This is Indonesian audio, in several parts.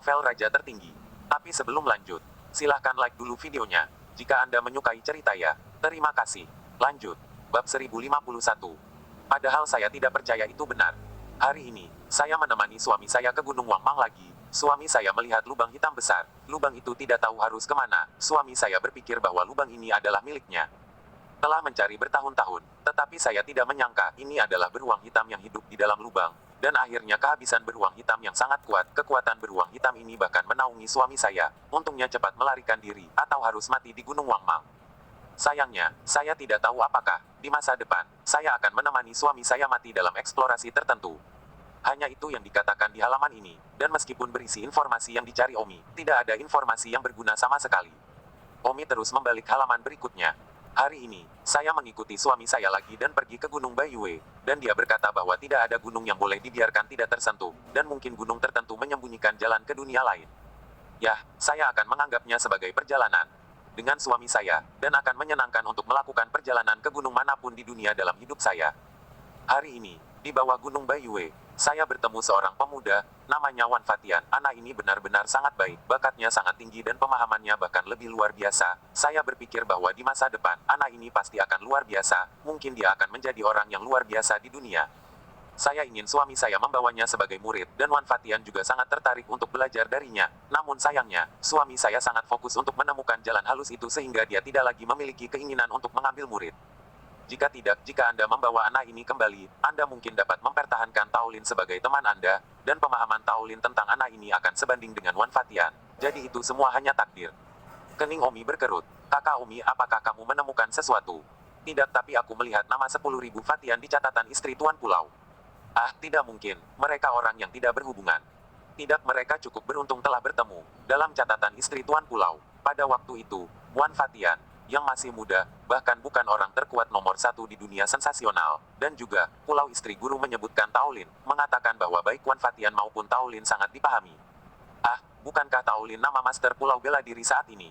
novel Raja Tertinggi. Tapi sebelum lanjut, silahkan like dulu videonya. Jika Anda menyukai cerita ya. Terima kasih. Lanjut. Bab 1051. Padahal saya tidak percaya itu benar. Hari ini, saya menemani suami saya ke Gunung Wangmang lagi. Suami saya melihat lubang hitam besar. Lubang itu tidak tahu harus kemana. Suami saya berpikir bahwa lubang ini adalah miliknya. Telah mencari bertahun-tahun, tetapi saya tidak menyangka ini adalah beruang hitam yang hidup di dalam lubang. Dan akhirnya kehabisan beruang hitam yang sangat kuat. Kekuatan beruang hitam ini bahkan menaungi suami saya. Untungnya cepat melarikan diri, atau harus mati di Gunung Wangmang. Sayangnya, saya tidak tahu apakah, di masa depan, saya akan menemani suami saya mati dalam eksplorasi tertentu. Hanya itu yang dikatakan di halaman ini, dan meskipun berisi informasi yang dicari Omi, tidak ada informasi yang berguna sama sekali. Omi terus membalik halaman berikutnya. Hari ini, saya mengikuti suami saya lagi dan pergi ke Gunung Bayue, dan dia berkata bahwa tidak ada gunung yang boleh dibiarkan tidak tersentuh, dan mungkin gunung tertentu menyembunyikan jalan ke dunia lain. Yah, saya akan menganggapnya sebagai perjalanan dengan suami saya, dan akan menyenangkan untuk melakukan perjalanan ke gunung manapun di dunia dalam hidup saya. Hari ini, di bawah Gunung Bayue, saya bertemu seorang pemuda, namanya Wan Fatian. Anak ini benar-benar sangat baik, bakatnya sangat tinggi dan pemahamannya bahkan lebih luar biasa. Saya berpikir bahwa di masa depan, anak ini pasti akan luar biasa, mungkin dia akan menjadi orang yang luar biasa di dunia. Saya ingin suami saya membawanya sebagai murid, dan Wan Fatian juga sangat tertarik untuk belajar darinya. Namun sayangnya, suami saya sangat fokus untuk menemukan jalan halus itu sehingga dia tidak lagi memiliki keinginan untuk mengambil murid. Jika Anda membawa anak ini kembali, Anda mungkin dapat mempertahankan Taolin sebagai teman Anda, dan pemahaman Taolin tentang anak ini akan sebanding dengan Wan Fatian. Jadi itu semua hanya takdir. Kening Omi berkerut. Kakak Omi, apakah kamu menemukan sesuatu? Tidak, tapi aku melihat nama 10.000 Fatian di catatan istri Tuan Pulau. Ah, tidak mungkin. Mereka orang yang tidak berhubungan. Tidak, mereka cukup beruntung telah bertemu. Dalam catatan istri Tuan Pulau, pada waktu itu, Wan Fatian, yang masih muda, bahkan bukan orang terkuat nomor 1 di dunia sensasional, dan juga, Pulau Istri Guru menyebutkan Taolin, mengatakan bahwa baik Wan Fatian maupun Taolin sangat dipahami. Ah, bukankah Taolin nama Master Pulau bela diri saat ini?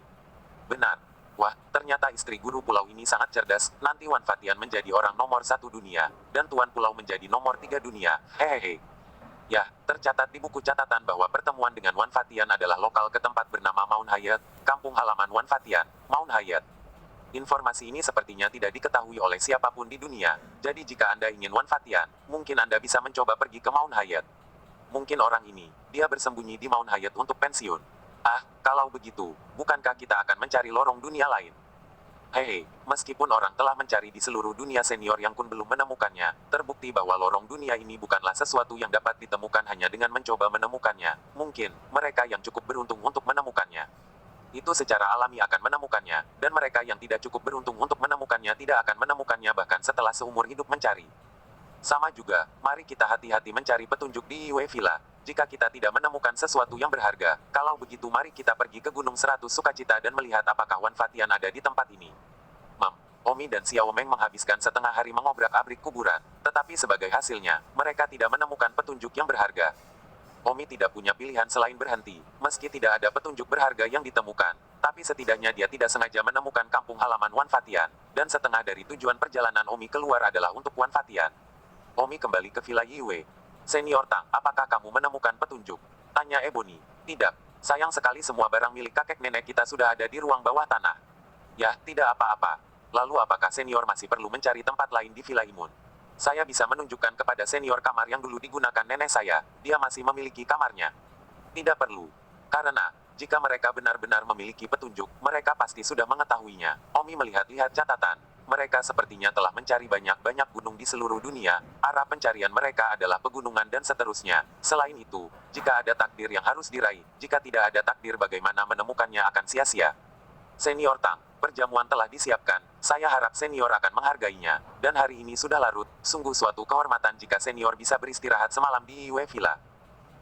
Benar. Wah, ternyata istri guru pulau ini sangat cerdas. Nanti Wan Fatian menjadi orang nomor 1 dunia, dan Tuan Pulau menjadi nomor 3 dunia. Hehehe. Ya, tercatat di buku catatan bahwa pertemuan dengan Wan Fatian adalah lokal ke tempat bernama Mount Hayat, kampung halaman Wan Fatian, Mount Hayat. Informasi ini sepertinya tidak diketahui oleh siapapun di dunia. Jadi jika Anda ingin Wan Fatian, mungkin Anda bisa mencoba pergi ke Mount Hayat. Mungkin orang ini, dia bersembunyi di Mount Hayat untuk pensiun. Ah, kalau begitu, bukankah kita akan mencari lorong dunia lain? Hehe, meskipun orang telah mencari di seluruh dunia senior yang pun belum menemukannya, terbukti bahwa lorong dunia ini bukanlah sesuatu yang dapat ditemukan hanya dengan mencoba menemukannya. Mungkin, mereka yang cukup beruntung untuk menemukannya itu secara alami akan menemukannya, dan mereka yang tidak cukup beruntung untuk menemukannya tidak akan menemukannya bahkan setelah seumur hidup mencari. Sama juga, mari kita hati-hati mencari petunjuk di Yue Villa. Jika kita tidak menemukan sesuatu yang berharga, kalau begitu mari kita pergi ke Gunung 100 Sukacita dan melihat apakah Wan Fatian ada di tempat ini. Omi dan Xiao Meng menghabiskan setengah hari mengobrak-abrik kuburan, tetapi sebagai hasilnya, mereka tidak menemukan petunjuk yang berharga. Omi tidak punya pilihan selain berhenti, meski tidak ada petunjuk berharga yang ditemukan. Tapi setidaknya dia tidak sengaja menemukan kampung halaman Wan Fatian, dan setengah dari tujuan perjalanan Omi keluar adalah untuk Wan Fatian. Omi kembali ke Villa Yue. Senior Tang, apakah kamu menemukan petunjuk? Tanya Ebony. Tidak, sayang sekali semua barang milik kakek nenek kita sudah ada di ruang bawah tanah. Ya, tidak apa-apa. Lalu apakah senior masih perlu mencari tempat lain di Villa Imun? Saya bisa menunjukkan kepada senior kamar yang dulu digunakan nenek saya, dia masih memiliki kamarnya. Tidak perlu. Karena, jika mereka benar-benar memiliki petunjuk, mereka pasti sudah mengetahuinya. Omi melihat-lihat catatan. Mereka sepertinya telah mencari banyak-banyak gunung di seluruh dunia, arah pencarian mereka adalah pegunungan dan seterusnya. Selain itu, jika ada takdir yang harus diraih, jika tidak ada takdir bagaimana menemukannya akan sia-sia. Senior Tang, perjamuan telah disiapkan, saya harap senior akan menghargainya, dan hari ini sudah larut, sungguh suatu kehormatan jika senior bisa beristirahat semalam di Yue Villa.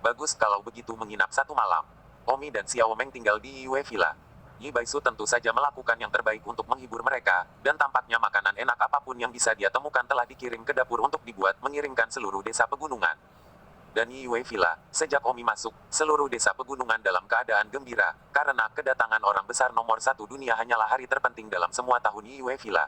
Bagus kalau begitu menginap satu malam. Omi dan Xiao Meng tinggal di Yue Villa. Yi Baisu tentu saja melakukan yang terbaik untuk menghibur mereka, dan tampaknya makanan enak apapun yang bisa dia temukan telah dikirim ke dapur untuk dibuat mengirimkan seluruh desa pegunungan. Dan Yue Villa, sejak Omi masuk, seluruh desa pegunungan dalam keadaan gembira, karena kedatangan orang besar nomor 1 dunia hanyalah hari terpenting dalam semua tahun Yue Villa.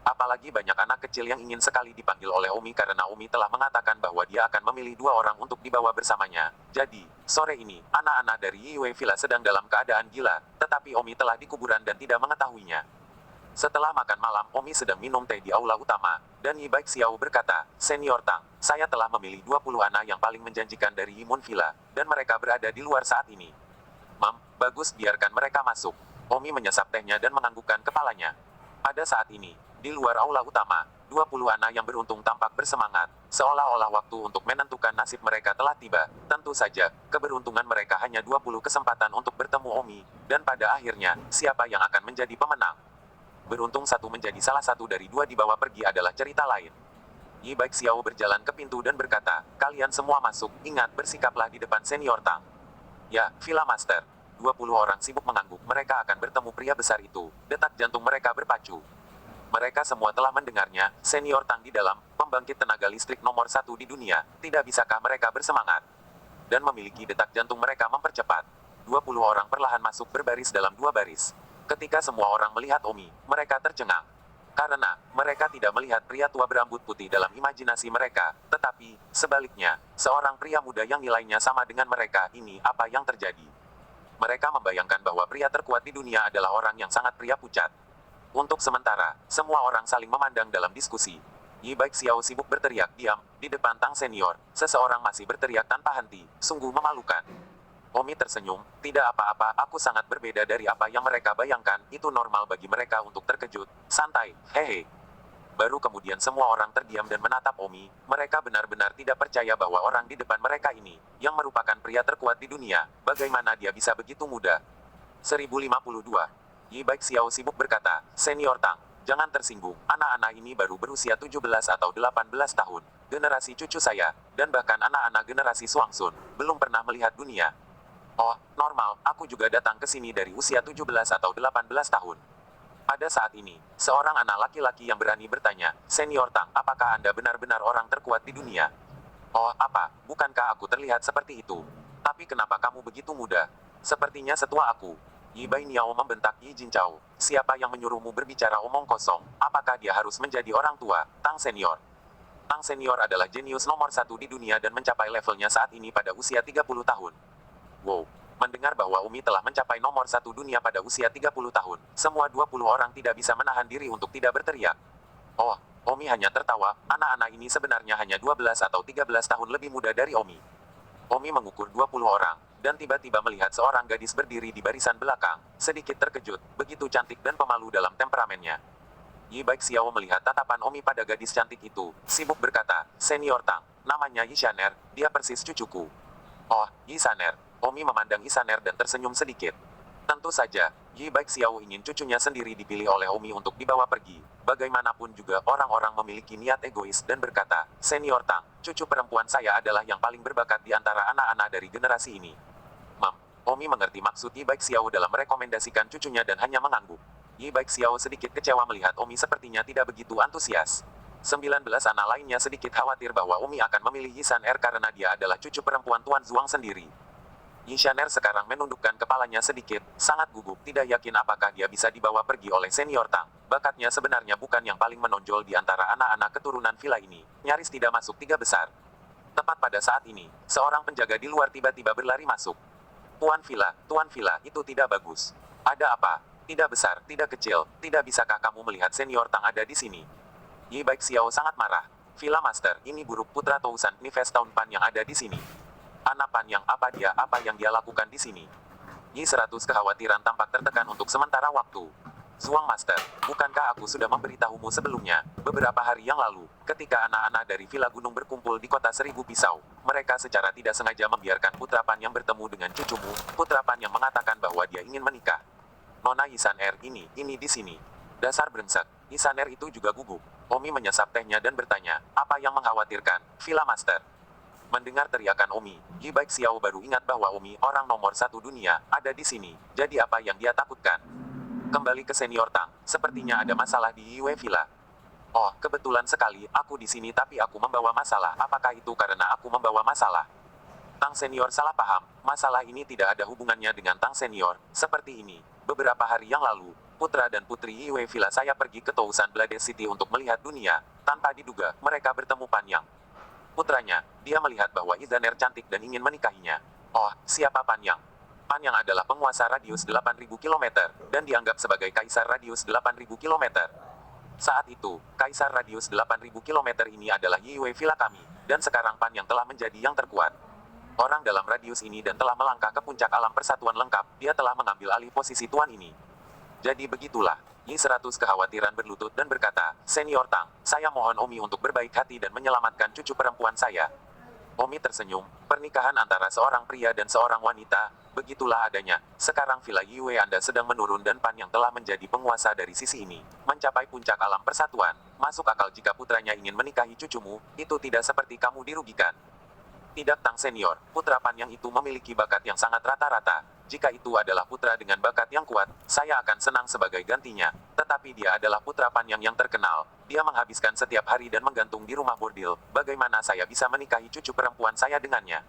Apalagi banyak anak kecil yang ingin sekali dipanggil oleh Omi karena Omi telah mengatakan bahwa dia akan memilih 2 orang untuk dibawa bersamanya. Jadi, sore ini, anak-anak dari Yue Villa sedang dalam keadaan gila, tetapi Omi telah di kuburan dan tidak mengetahuinya. Setelah makan malam, Omi sedang minum teh di aula utama, dan Yi Baik Xiao berkata, Senior Tang, saya telah memilih 20 anak yang paling menjanjikan dari Yimun Villa, dan mereka berada di luar saat ini. Bagus, biarkan mereka masuk. Omi menyesap tehnya dan menganggukkan kepalanya. Pada saat ini, di luar aula utama, 20 anak yang beruntung tampak bersemangat, seolah-olah waktu untuk menentukan nasib mereka telah tiba. Tentu saja, keberuntungan mereka hanya 20 kesempatan untuk bertemu Omi, dan pada akhirnya, siapa yang akan menjadi pemenang? Beruntung satu menjadi salah satu dari 2 dibawa pergi adalah cerita lain. Yi Baik Xiao berjalan ke pintu dan berkata, kalian semua masuk, ingat bersikaplah di depan Senior Tang. Ya, Villa Master. 20 orang sibuk mengangguk, mereka akan bertemu pria besar itu. Detak jantung mereka berpacu. Mereka semua telah mendengarnya, Senior Tang di dalam, pembangkit tenaga listrik nomor 1 di dunia. Tidak bisakah mereka bersemangat? Dan memiliki detak jantung mereka mempercepat. 20 orang perlahan masuk berbaris dalam 2 baris. Ketika semua orang melihat Omi, mereka tercengang. Karena, mereka tidak melihat pria tua berambut putih dalam imajinasi mereka, tetapi, sebaliknya, seorang pria muda yang nilainya sama dengan mereka. Ini apa yang terjadi? Mereka membayangkan bahwa pria terkuat di dunia adalah orang yang sangat pria pucat. Untuk sementara, semua orang saling memandang dalam diskusi. Yi Baik Xiao sibuk berteriak diam, di depan Tang Senior, seseorang masih berteriak tanpa henti, sungguh memalukan. Omi tersenyum, tidak apa-apa, aku sangat berbeda dari apa yang mereka bayangkan, itu normal bagi mereka untuk terkejut, santai, hehe. Baru kemudian semua orang terdiam dan menatap Omi, mereka benar-benar tidak percaya bahwa orang di depan mereka ini, yang merupakan pria terkuat di dunia, bagaimana dia bisa begitu muda. 1052. Yi Baik Xiao sibuk berkata, Senior Tang, jangan tersinggung, anak-anak ini baru berusia 17 atau 18 tahun, generasi cucu saya, dan bahkan anak-anak generasi Suangsun, belum pernah melihat dunia. Oh, normal, aku juga datang ke sini dari usia 17 atau 18 tahun. Pada saat ini, seorang anak laki-laki yang berani bertanya, Senior Tang, apakah Anda benar-benar orang terkuat di dunia? Oh, apa, bukankah aku terlihat seperti itu? Tapi kenapa kamu begitu muda? Sepertinya setua aku. Yi Bai Niao membentak Yi Jinchao. Siapa yang menyuruhmu berbicara omong kosong? Apakah dia harus menjadi orang tua? Tang Senior. Tang Senior adalah jenius nomor 1 di dunia dan mencapai levelnya saat ini pada usia 30 tahun. Wow. Mendengar bahwa Umi telah mencapai nomor 1 dunia pada usia 30 tahun, semua 20 orang tidak bisa menahan diri untuk tidak berteriak. Oh, Omi hanya tertawa, anak-anak ini sebenarnya hanya 12 atau 13 tahun lebih muda dari Omi. Omi mengukur 20 orang, dan tiba-tiba melihat seorang gadis berdiri di barisan belakang, sedikit terkejut, begitu cantik dan pemalu dalam temperamennya. Yi Baik Xiao melihat tatapan Omi pada gadis cantik itu, sibuk berkata, Senior Tang, namanya Yi Shaner, dia persis cucuku. Oh, Yi Shaner. Omi memandang Yi Shaner dan tersenyum sedikit. Tentu saja, Yi Baik Xiao ingin cucunya sendiri dipilih oleh Omi untuk dibawa pergi. Bagaimanapun juga orang-orang memiliki niat egois dan berkata, Senior Tang, cucu perempuan saya adalah yang paling berbakat di antara anak-anak dari generasi ini. Omi mengerti maksud Yi Baik Xiao dalam merekomendasikan cucunya dan hanya mengangguk. Yi Baik Xiao sedikit kecewa melihat Omi sepertinya tidak begitu antusias. 19 anak lainnya sedikit khawatir bahwa Omi akan memilih Yi Shaner karena dia adalah cucu perempuan Tuan Zuang sendiri. Yi Shaner sekarang menundukkan kepalanya sedikit, sangat gugup, tidak yakin apakah dia bisa dibawa pergi oleh Senior Tang. Bakatnya sebenarnya bukan yang paling menonjol di antara anak-anak keturunan villa ini, nyaris tidak masuk 3 besar. Tepat pada saat ini, seorang penjaga di luar tiba-tiba berlari masuk. Tuan Villa, itu tidak bagus. Ada apa? Tidak besar, tidak kecil, tidak bisakah kamu melihat Senior Tang ada di sini? Yi Baik Xiao sangat marah. Villa Master, ini buruk putra Tousan Nives Town Pan yang ada di sini. Anak Pan yang apa yang dia lakukan di sini? Yi 100 kekhawatiran tampak tertekan untuk sementara waktu. Zuang Master, bukankah aku sudah memberitahumu sebelumnya, beberapa hari yang lalu, ketika anak-anak dari Villa Gunung berkumpul di kota Seribu Pisau, mereka secara tidak sengaja membiarkan Putra Pan yang bertemu dengan cucumu, Putra Pan yang mengatakan bahwa dia ingin menikah. Nona Yi Shaner ini di sini. Dasar brengsek, Yi Shaner itu juga gugup. Omi menyesap tehnya dan bertanya, apa yang mengkhawatirkan, Villa Master? Mendengar teriakan Omi, Yi Baik Xiao baru ingat bahwa Omi, orang nomor 1 dunia, ada di sini. Jadi apa yang dia takutkan? Kembali ke Senior Tang, sepertinya ada masalah di Yue Villa. Oh, kebetulan sekali, aku di sini tapi aku membawa masalah. Apakah itu karena aku membawa masalah? Tang Senior salah paham, masalah ini tidak ada hubungannya dengan Tang Senior. Seperti ini, beberapa hari yang lalu, putra dan putri Yue Villa saya pergi ke Tousan Blade City untuk melihat dunia. Tanpa diduga, mereka bertemu Pan Yang. Putranya, dia melihat bahwa Izaner cantik dan ingin menikahinya. Oh, siapa Pan Yang? Pan Yang adalah penguasa radius 8.000 km, dan dianggap sebagai kaisar radius 8.000 km. Saat itu, kaisar radius 8.000 km ini adalah Yue Villa kami, dan sekarang Pan Yang telah menjadi yang terkuat. Orang dalam radius ini dan telah melangkah ke puncak alam persatuan lengkap, dia telah mengambil alih posisi tuan ini. Jadi begitulah, Yi 100 kekhawatiran berlutut dan berkata, Senior Tang, saya mohon Omi untuk berbaik hati dan menyelamatkan cucu perempuan saya. Omi tersenyum, pernikahan antara seorang pria dan seorang wanita, begitulah adanya. Sekarang Villa Yue Anda sedang menurun dan Pan Yang telah menjadi penguasa dari sisi ini, mencapai puncak alam persatuan. Masuk akal jika putranya ingin menikahi cucumu, itu tidak seperti kamu dirugikan. Tidak Tang Senior, putra Pan Yang itu memiliki bakat yang sangat rata-rata. Jika itu adalah putra dengan bakat yang kuat, saya akan senang sebagai gantinya. Tetapi dia adalah putra Pan Yang terkenal. Dia menghabiskan setiap hari dan menggantung di rumah bordil. Bagaimana saya bisa menikahi cucu perempuan saya dengannya?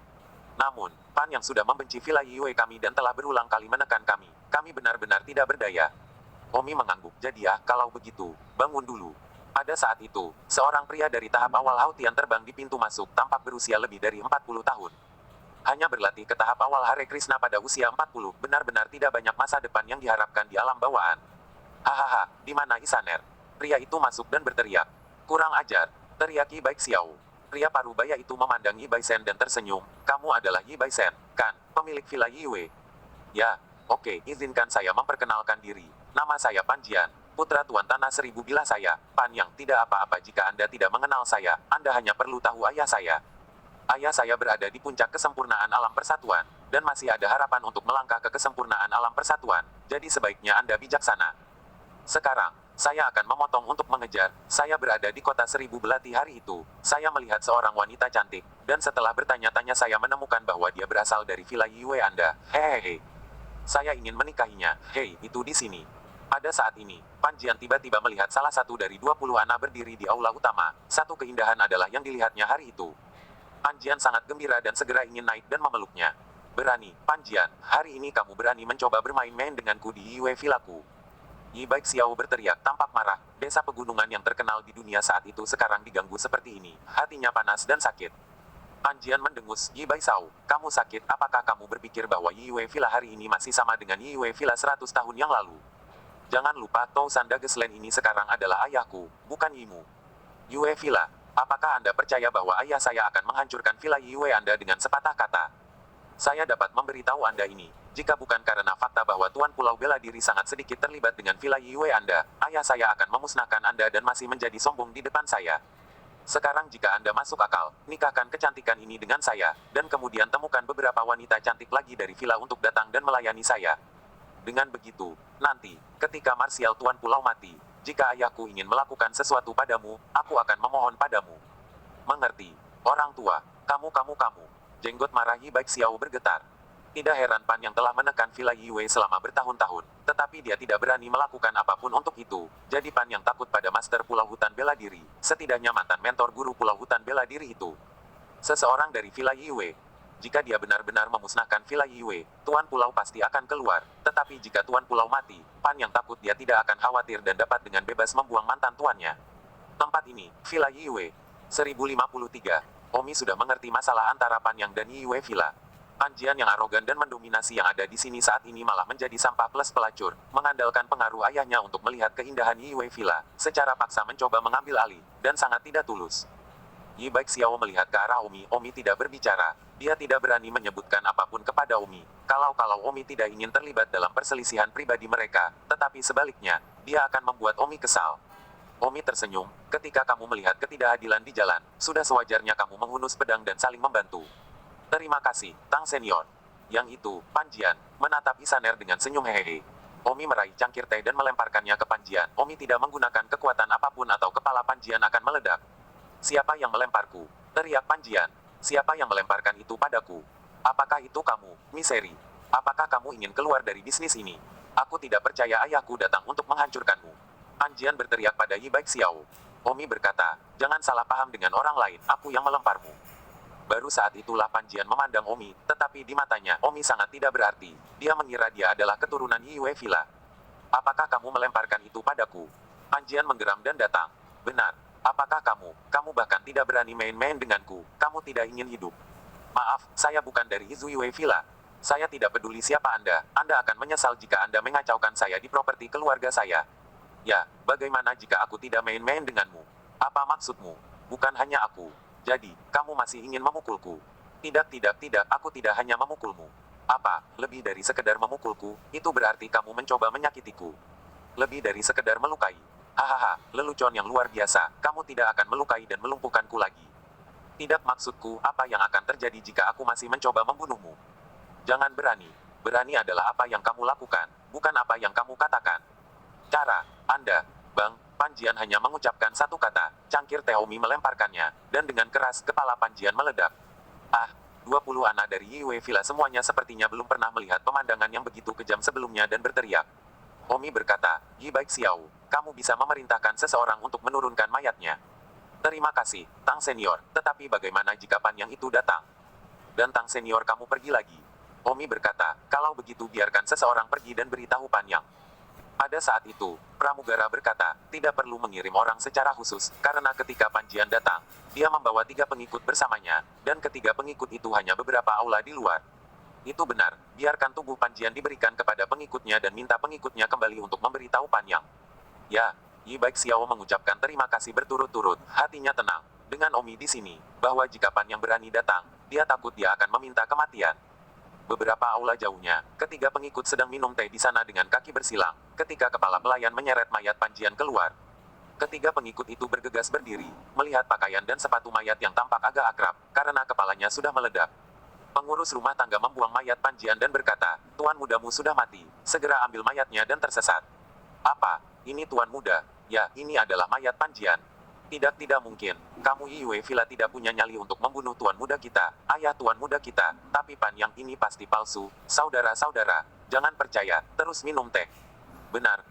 Namun, Pan Yang sudah membenci Villa Yue kami dan telah berulang kali menekan kami. Kami benar-benar tidak berdaya. Omi mengangguk. Jadi ya, kalau begitu, bangun dulu. Pada saat itu, seorang pria dari tahap awal Hautian terbang di pintu masuk tampak berusia lebih dari 40 tahun. Hanya berlatih ke tahap awal Hare Krishna pada usia 40, benar-benar tidak banyak masa depan yang diharapkan di alam bawaan. Hahaha, di mana Isaner? Pria itu masuk dan berteriak. Kurang ajar, teriak Yi Bai Xiao. Pria parubaya itu memandang Yi Bai Sen dan tersenyum. Kamu adalah Yi Bai Sen, kan? Pemilik Villa Yue. Ya, oke, izinkan saya memperkenalkan diri. Nama saya Pan Jian, putra Tuan Tanah Seribu Bilah saya. Pan Yang, tidak apa-apa jika Anda tidak mengenal saya, Anda hanya perlu tahu ayah saya. Ayah saya berada di puncak kesempurnaan alam persatuan, dan masih ada harapan untuk melangkah ke kesempurnaan alam persatuan, jadi sebaiknya Anda bijaksana. Sekarang, saya akan memotong untuk mengejar. Saya berada di kota Seribu Belati hari itu. Saya melihat seorang wanita cantik, dan setelah bertanya-tanya saya menemukan bahwa dia berasal dari Villa Yue Anda. Hehehe. Saya ingin menikahinya. Hei, itu di sini. Pada saat ini, Pan Jian tiba-tiba melihat salah satu dari 20 anak berdiri di aula utama. Satu keindahan adalah yang dilihatnya hari itu. Pan Jian sangat gembira dan segera ingin naik dan memeluknya. Berani, Pan Jian, hari ini kamu berani mencoba bermain-main denganku di Yue Villaku. Yi Bai Xiao berteriak tampak marah. Desa pegunungan yang terkenal di dunia saat itu sekarang diganggu seperti ini. Hatinya panas dan sakit. Pan Jian mendengus, Yi Bai Xiao, kamu sakit? Apakah kamu berpikir bahwa Yue Villa hari ini masih sama dengan Yue Villa 100 tahun yang lalu? Jangan lupa, Tousan Dagesland ini sekarang adalah ayahku, bukan Yimu. Yue Villa, apakah Anda percaya bahwa ayah saya akan menghancurkan Villa Yue Anda dengan sepatah kata? Saya dapat memberitahu Anda ini, jika bukan karena fakta bahwa Tuan Pulau Bela Diri sangat sedikit terlibat dengan Villa Yue Anda, ayah saya akan memusnahkan Anda dan masih menjadi sombong di depan saya. Sekarang jika Anda masuk akal, nikahkan kecantikan ini dengan saya, dan kemudian temukan beberapa wanita cantik lagi dari villa untuk datang dan melayani saya. Dengan begitu, nanti, ketika Marsial Tuan Pulau mati, jika ayahku ingin melakukan sesuatu padamu, aku akan memohon padamu. Mengerti, orang tua, kamu. Jenggot marah Yi Bai Xiao bergetar. Tidak heran Pan yang telah menekan Villa Yue selama bertahun-tahun, tetapi dia tidak berani melakukan apapun untuk itu. Jadi Pan yang takut pada Master Pulau Hutan Bela Diri, setidaknya mantan mentor guru Pulau Hutan Bela Diri itu. Seseorang dari Villa Yue. Jika dia benar-benar memusnahkan Villa Yue, Tuan Pulau pasti akan keluar. Tetapi jika Tuan Pulau mati, Pan yang takut dia tidak akan khawatir dan dapat dengan bebas membuang mantan tuannya. Tempat ini, Villa Yue. 1053. Omi sudah mengerti masalah antara Pan Yang dan Yue Villa. Pan Jian yang arogan dan mendominasi yang ada di sini saat ini malah menjadi sampah plus pelacur, mengandalkan pengaruh ayahnya untuk melihat keindahan Yue Villa, secara paksa mencoba mengambil alih, dan sangat tidak tulus. Yi Bai Xiao melihat ke arah Omi. Omi tidak berbicara. Dia tidak berani menyebutkan apapun kepada Omi. Kalau Omi tidak ingin terlibat dalam perselisihan pribadi mereka, tetapi sebaliknya, dia akan membuat Omi kesal. Omi tersenyum, ketika kamu melihat ketidakadilan di jalan, sudah sewajarnya kamu menghunus pedang dan saling membantu. Terima kasih, Tang Senior. Yang itu, Pan Jian, menatap Isaner dengan senyum hehehe. Omi meraih cangkir teh dan melemparkannya ke Pan Jian. Omi tidak menggunakan kekuatan apapun atau kepala Pan Jian akan meledak. Siapa yang melemparku? Teriak Pan Jian. Siapa yang melemparkan itu padaku? Apakah itu kamu, Miseri? Apakah kamu ingin keluar dari bisnis ini? Aku tidak percaya ayahku datang untuk menghancurkanmu. Pan Jian berteriak pada Yi Bai Xiao. Omi berkata, jangan salah paham dengan orang lain, aku yang melemparmu. Baru saat itulah Pan Jian memandang Omi, tetapi di matanya, Omi sangat tidak berarti. Dia mengira dia adalah keturunan Yue Villa. Apakah kamu melemparkan itu padaku? Panjian menggeram dan datang. Benar. Apakah kamu bahkan tidak berani main-main denganku, kamu tidak ingin hidup. Maaf, saya bukan dari Izuyue Villa. Saya tidak peduli siapa Anda akan menyesal jika Anda mengacaukan saya di properti keluarga saya. Ya, bagaimana jika aku tidak main-main denganmu? Apa maksudmu? Bukan hanya aku. Jadi, kamu masih ingin memukulku? Tidak, aku tidak hanya memukulmu. Apa, lebih dari sekedar memukulku, itu berarti kamu mencoba menyakitiku. Lebih dari sekedar melukai. Hahaha, lelucon yang luar biasa, kamu tidak akan melukai dan melumpuhkanku lagi. Tidak maksudku, apa yang akan terjadi jika aku masih mencoba membunuhmu? Jangan berani. Berani adalah apa yang kamu lakukan, bukan apa yang kamu katakan. Cara, Anda, Bang, Panjian hanya mengucapkan satu kata, cangkir Teomi melemparkannya, dan dengan keras kepala Panjian meledak. 20 anak dari Yue Villa semuanya sepertinya belum pernah melihat pemandangan yang begitu kejam sebelumnya dan berteriak. Omi berkata, Yi Baik Xiao, kamu bisa memerintahkan seseorang untuk menurunkan mayatnya. Terima kasih, Tang Senior, tetapi bagaimana jika Pan yang itu datang? Dan Tang Senior kamu pergi lagi. Omi berkata, kalau begitu biarkan seseorang pergi dan beritahu Pan Yang. Pada saat itu, pramugara berkata, tidak perlu mengirim orang secara khusus, karena ketika Panjian datang, dia membawa 3 pengikut bersamanya, dan ketiga pengikut itu hanya beberapa aula di luar. Itu benar, biarkan tubuh Panjian diberikan kepada pengikutnya dan minta pengikutnya kembali untuk memberitahu Pan Yang. Ya, Yi Baik Xiao mengucapkan terima kasih berturut-turut, hatinya tenang. Dengan Omi di sini, bahwa jika Pan Yang berani datang, dia takut dia akan meminta kematian. Beberapa aula jauhnya, ketiga pengikut sedang minum teh di sana dengan kaki bersilang, ketika kepala pelayan menyeret mayat Panjian keluar. Ketiga pengikut itu bergegas berdiri, melihat pakaian dan sepatu mayat yang tampak agak akrab, karena kepalanya sudah meledak. Pengurus rumah tangga membuang mayat Panjian dan berkata, Tuan mudamu sudah mati, segera ambil mayatnya dan tersesat. Apa? Ini Tuan muda? Ya, ini adalah mayat Panjian. Tidak mungkin. Kamu Yue Villa tidak punya nyali untuk membunuh Tuan muda kita, ayah Tuan muda kita, tapi Pan yang ini pasti palsu. Saudara-saudara, jangan percaya, terus minum teh. Benar,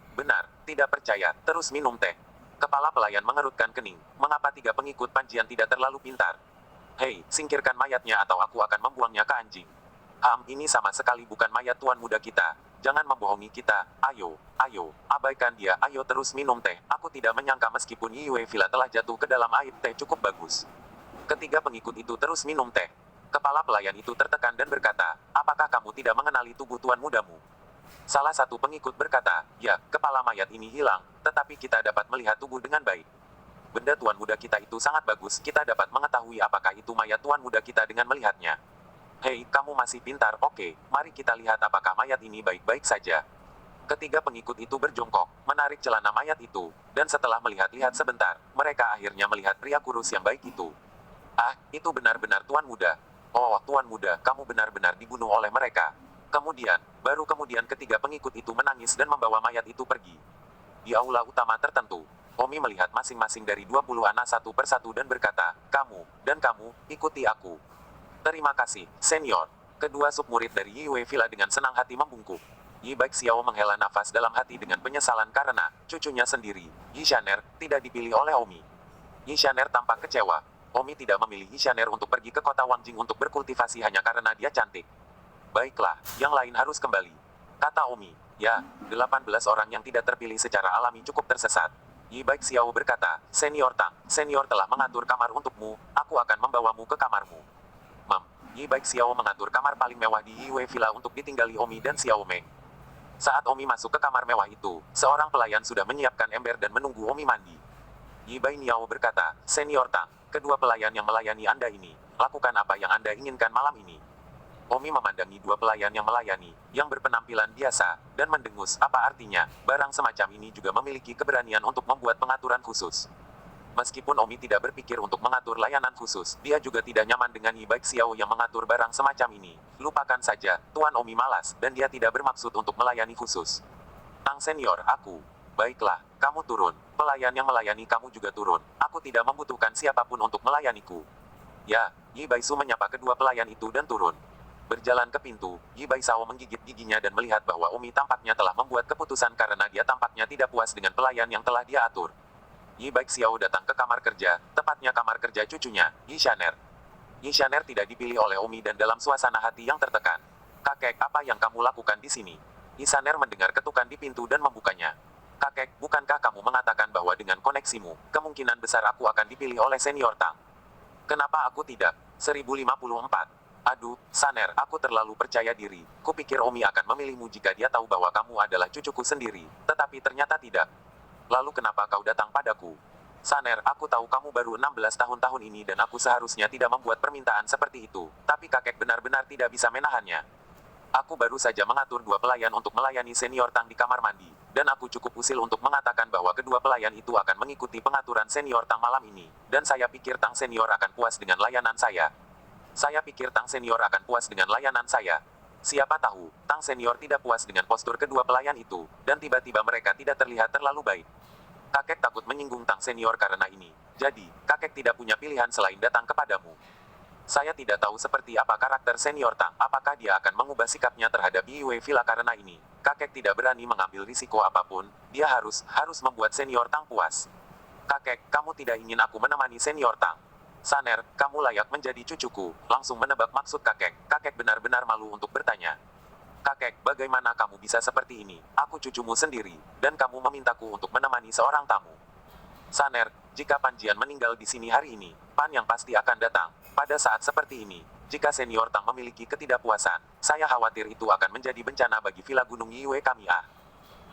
tidak percaya, terus minum teh. Kepala pelayan mengerutkan kening, mengapa 3 pengikut Panjian tidak terlalu pintar? Hei, singkirkan mayatnya atau aku akan membuangnya ke anjing. Ini sama sekali bukan mayat Tuan muda kita. Jangan membohongi kita, ayo, abaikan dia, ayo terus minum teh. Aku tidak menyangka meskipun Yue Villa telah jatuh ke dalam air teh cukup bagus. Ketiga pengikut itu terus minum teh. Kepala pelayan itu tertekan dan berkata, apakah kamu tidak mengenali tubuh Tuan mudamu? Salah satu pengikut berkata, ya, kepala mayat ini hilang, tetapi kita dapat melihat tubuh dengan baik. Benda Tuan muda kita itu sangat bagus, kita dapat mengetahui apakah itu mayat Tuan muda kita dengan melihatnya. Hei, kamu masih pintar, oke, mari kita lihat apakah mayat ini baik-baik saja. Ketiga pengikut itu berjongkok, menarik celana mayat itu, dan setelah melihat-lihat sebentar, mereka akhirnya melihat pria kurus yang baik itu. Itu benar-benar Tuan muda. Oh, Tuan muda, kamu benar-benar dibunuh oleh mereka. Baru kemudian ketiga pengikut itu menangis dan membawa mayat itu pergi. Di aula utama tertentu, Omi melihat masing-masing dari 20 anak satu persatu dan berkata, kamu, ikuti aku. Terima kasih, senior. Kedua submurid dari Yue Villa dengan senang hati membungkuk. Yi Baik Xiao menghela nafas dalam hati dengan penyesalan karena cucunya sendiri, Yi Shaner, tidak dipilih oleh Omi. Yi Shaner tampak kecewa. Omi tidak memilih Yi Shaner untuk pergi ke kota Wangjing untuk berkultivasi hanya karena dia cantik. Baiklah, yang lain harus kembali. Kata Omi, ya, 18 orang yang tidak terpilih secara alami cukup tersesat. Yi Baik Xiao berkata, Senior Tang, senior telah mengatur kamar untukmu, aku akan membawamu ke kamarmu. Yi Baik Xiao mengatur kamar paling mewah di Yue Villa untuk ditinggali Omi dan Xiao Meng. Saat Omi masuk ke kamar mewah itu, seorang pelayan sudah menyiapkan ember dan menunggu Omi mandi. Yi Bai Niao berkata, Senior Tang, kedua pelayan yang melayani Anda ini, lakukan apa yang Anda inginkan malam ini. Omi memandangi dua pelayan yang melayani, yang berpenampilan biasa, dan mendengus, apa artinya, barang semacam ini juga memiliki keberanian untuk membuat pengaturan khusus. Meskipun Omi tidak berpikir untuk mengatur layanan khusus, dia juga tidak nyaman dengan Yi Baik Xiao yang mengatur barang semacam ini. Lupakan saja, Tuan Omi malas, dan dia tidak bermaksud untuk melayani khusus. Tang Senior, aku. Baiklah, kamu turun. Pelayan yang melayani kamu juga turun. Aku tidak membutuhkan siapapun untuk melayaniku. Ya, Yi Bai Su menyapa kedua pelayan itu dan turun. Berjalan ke pintu, Yi Bai Sao menggigit giginya dan melihat bahwa Omi tampaknya telah membuat keputusan karena dia tampaknya tidak puas dengan pelayan yang telah dia atur. Yi Baik Xiao datang ke kamar kerja, tepatnya kamar kerja cucunya, Yi Shaner. Yi Shaner tidak dipilih oleh Omi dan dalam suasana hati yang tertekan. Kakek, apa yang kamu lakukan di sini? Isaner mendengar ketukan di pintu dan membukanya. Kakek, bukankah kamu mengatakan bahwa dengan koneksimu, kemungkinan besar aku akan dipilih oleh senior Tang? Kenapa aku tidak? 1054. Aduh, Saner, aku terlalu percaya diri. Kupikir Omi akan memilihmu jika dia tahu bahwa kamu adalah cucuku sendiri, tetapi ternyata tidak. Lalu kenapa kau datang padaku? Saner, aku tahu kamu baru 16 tahun ini dan aku seharusnya tidak membuat permintaan seperti itu, tapi kakek benar-benar tidak bisa menahannya. Aku baru saja mengatur dua pelayan untuk melayani senior Tang di kamar mandi, dan aku cukup usil untuk mengatakan bahwa kedua pelayan itu akan mengikuti pengaturan senior Tang malam ini, dan saya pikir Tang senior akan puas dengan layanan saya. Saya pikir Tang senior akan puas dengan layanan saya. Siapa tahu, Tang senior tidak puas dengan postur kedua pelayan itu, dan tiba-tiba mereka tidak terlihat terlalu baik. Kakek takut menyinggung Tang senior karena ini, jadi, kakek tidak punya pilihan selain datang kepadamu. Saya tidak tahu seperti apa karakter senior Tang, apakah dia akan mengubah sikapnya terhadap Yue Villa karena ini. Kakek tidak berani mengambil risiko apapun, dia harus membuat senior Tang puas. Kakek, kamu tidak ingin aku menemani senior Tang? Saner, kamu layak menjadi cucuku, langsung menebak maksud kakek. Kakek benar-benar malu untuk bertanya. Kakek, bagaimana kamu bisa seperti ini? Aku cucumu sendiri, dan kamu memintaku untuk menemani seorang tamu. Saner, jika Panjian meninggal di sini hari ini, Pan yang pasti akan datang. Pada saat seperti ini, jika senior Tang memiliki ketidakpuasan, saya khawatir itu akan menjadi bencana bagi Villa Gunung Yue kami